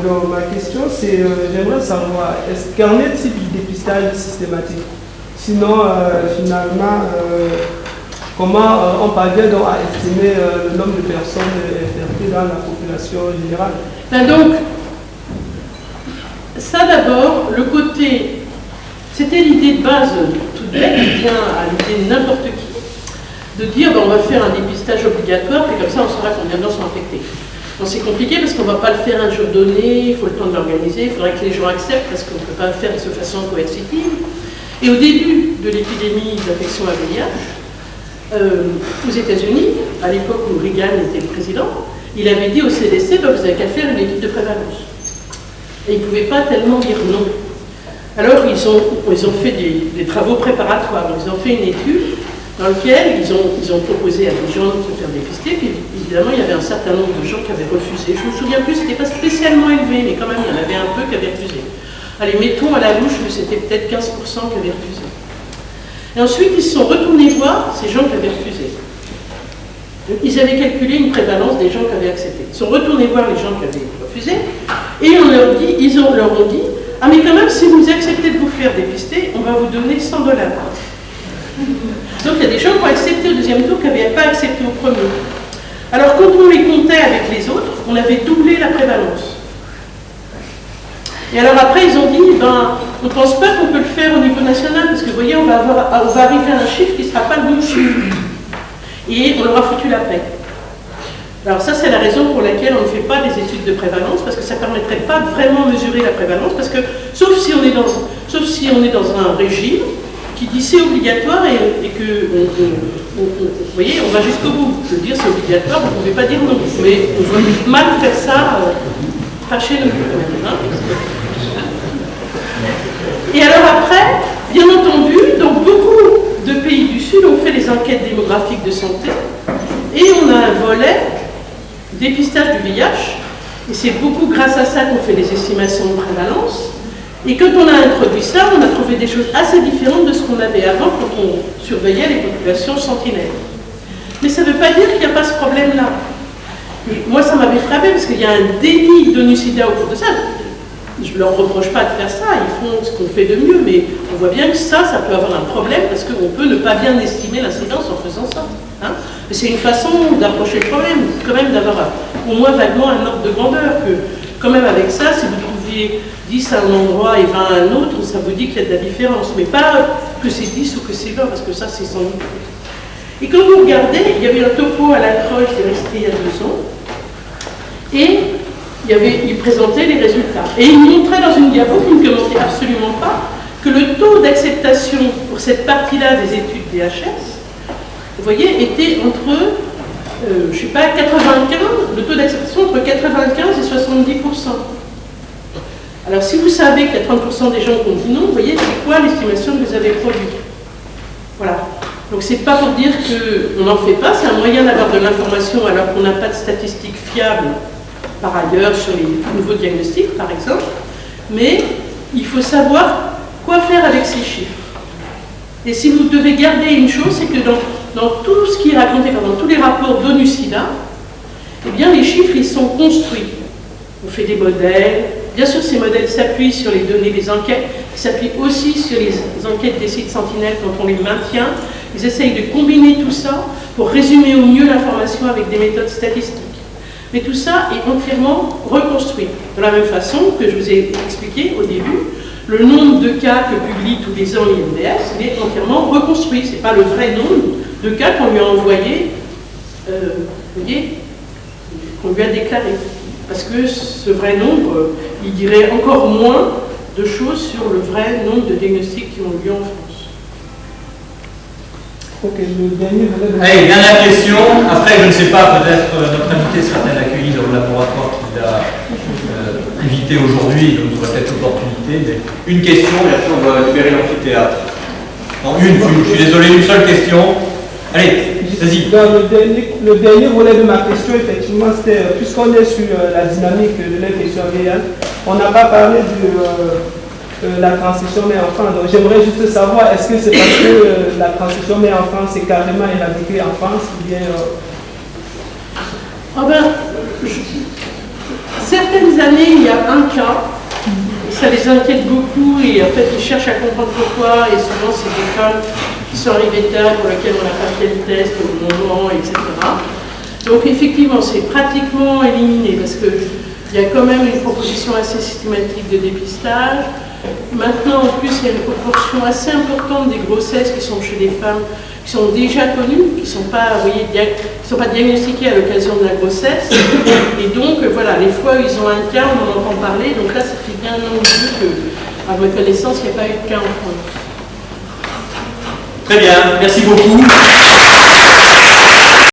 Donc, ma question, c'est j'aimerais savoir, qu'en est-il du dépistage systématique? Sinon, finalement, comment on parvient donc à estimer le nombre de personnes infectées dans la population générale? Ben donc, ça d'abord, le côté, c'était l'idée de base, toute bête, qui vient à l'idée de n'importe qui, de dire ben, on va faire un dépistage obligatoire, et comme ça on saura combien de gens sont infectés. Bon, c'est compliqué parce qu'on ne va pas le faire un jour donné, il faut le temps de l'organiser, il faudrait que les gens acceptent parce qu'on ne peut pas le faire de façon coercitive. Et au début de l'épidémie d'infection à VIH, aux États-Unis, à l'époque où Reagan était le président, il avait dit au CDC, bah, vous n'avez qu'à faire une étude de prévalence. Et il ne pouvait pas tellement dire non. Alors ils ont fait des travaux préparatoires. Ils ont fait une étude dans laquelle ils ont proposé à des gens de se faire dépister, puis évidemment il y avait un certain nombre de gens qui avaient refusé. Je me souviens plus, c'était pas spécialement élevé, mais quand même il y en avait un peu qui avaient refusé. Allez, mettons à la louche que c'était peut-être 15% qui avaient refusé. Et ensuite ils se sont retournés voir ces gens qui avaient refusé. Donc, ils avaient calculé une prévalence des gens qui avaient accepté. Ils sont retournés voir les gens qui avaient refusé, et ils leur ont dit, ah mais quand même, si vous acceptez de vous faire dépister, on va vous donner $100. Donc il y a des gens qui ont accepté au deuxième tour qui n'avaient pas accepté au premier. Alors quand on les comptait avec les autres, on avait doublé la prévalence. Et alors après ils ont dit, ben, on ne pense pas qu'on peut le faire au niveau national, parce que vous voyez, on va arriver à un chiffre qui ne sera pas le bon chiffre. Et on leur a foutu la paix. Alors ça, c'est la raison pour laquelle on ne fait pas des études de prévalence, parce que ça ne permettrait pas de vraiment mesurer la prévalence, parce que sauf si on est dans un régime qui dit c'est obligatoire et que, vous voyez, on va jusqu'au bout. Je veux dire, c'est obligatoire, vous ne pouvez pas dire non. Mais on va mal faire ça, pas chez nous. Hein. Et alors après, bien entendu, dans beaucoup de pays du Sud, on fait les enquêtes démographiques de santé, et on a un volet dépistage du VIH, et c'est beaucoup grâce à ça qu'on fait les estimations de prévalence. Et quand on a introduit ça, on a trouvé des choses assez différentes de ce qu'on avait avant quand on surveillait les populations sentinelles. Mais ça ne veut pas dire qu'il n'y a pas ce problème-là. Moi, ça m'avait frappé parce qu'il y a un déni d'ONU-SIDA au cours de ça. Je ne leur reproche pas de faire ça, ils font ce qu'on fait de mieux, mais on voit bien que ça peut avoir un problème parce qu'on peut ne pas bien estimer l'incidence en faisant ça. Hein. Mais c'est une façon d'approcher le problème, quand même d'avoir au moins vaguement un ordre de grandeur, que quand même avec ça, si vous trouviez 10 à un endroit et 20 à un autre, ça vous dit qu'il y a de la différence, mais pas que c'est 10 ou que c'est 20, parce que ça c'est sans doute. Et quand vous regardez, il y avait un topo à la Croix qui est resté il y a 2 ans, et il présentait les résultats. Et il montrait dans une diapo qui ne commentait absolument pas que le taux d'acceptation pour cette partie-là des études DHS, vous voyez, était entre, je ne sais pas, 95, le taux d'acceptation entre 95 et 70%. Alors si vous savez qu'il y a 30% des gens qui ont dit non, vous voyez, c'est quoi l'estimation que vous avez produite? Voilà. Donc c'est pas pour dire qu'on n'en fait pas, c'est un moyen d'avoir de l'information alors qu'on n'a pas de statistiques fiables par ailleurs sur les nouveaux diagnostics, par exemple, mais il faut savoir quoi faire avec ces chiffres. Et si vous devez garder une chose, c'est que dans tout ce qui est raconté, dans tous les rapports d'ONU-SIDA, eh bien les chiffres, ils sont construits. On fait des modèles, bien sûr ces modèles s'appuient sur les données des enquêtes, ils s'appuient aussi sur les enquêtes des sites sentinelles quand on les maintient, ils essayent de combiner tout ça pour résumer au mieux l'information avec des méthodes statistiques. Mais tout ça est entièrement reconstruit. De la même façon que je vous ai expliqué au début, le nombre de cas que publie tous les ans l'INDS, il est entièrement reconstruit. Ce n'est pas le vrai nombre de cas qu'on lui a envoyé, vous voyez, qu'on lui a déclaré. Parce que ce vrai nombre, il dirait encore moins de choses sur le vrai nombre de diagnostics qui ont lieu en France. Ok, le dernier volet de... Allez, dernière question. Après, je ne sais pas, peut-être notre invité sera-t-elle accueilli dans le laboratoire qu'il a invité aujourd'hui, donc il aura peut-être l'opportunité. Mais une question, et après on va libérer l'amphithéâtre. Non, je suis désolé, une seule question. Allez, vas-y. Dans le dernier volet de ma question, effectivement, c'était, puisqu'on est sur la dynamique de l'infection virale, on n'a pas parlé de la transition mère-enfant. Donc j'aimerais juste savoir, est-ce que c'est parce que la transition mère-enfant c'est carrément éradiqué en France ou bien... Certaines années, il y a un cas, ça les inquiète beaucoup et en fait ils cherchent à comprendre pourquoi, et souvent c'est des femmes qui sont arrivées tard pour lesquelles on n'a pas fait le test au bon moment, etc. Donc effectivement c'est pratiquement éliminé parce qu'il y a quand même une proposition assez systématique de dépistage. Maintenant, en plus, il y a une proportion assez importante des grossesses qui sont chez des femmes qui sont déjà connues, qui ne sont pas, vous voyez, qui sont pas diagnostiquées à l'occasion de la grossesse. Et donc, voilà, les fois où ils ont un cas, on en entend parler. Donc là, ça fait bien longtemps que, à ma connaissance, il n'y a pas eu de cas en France. Très bien, merci beaucoup.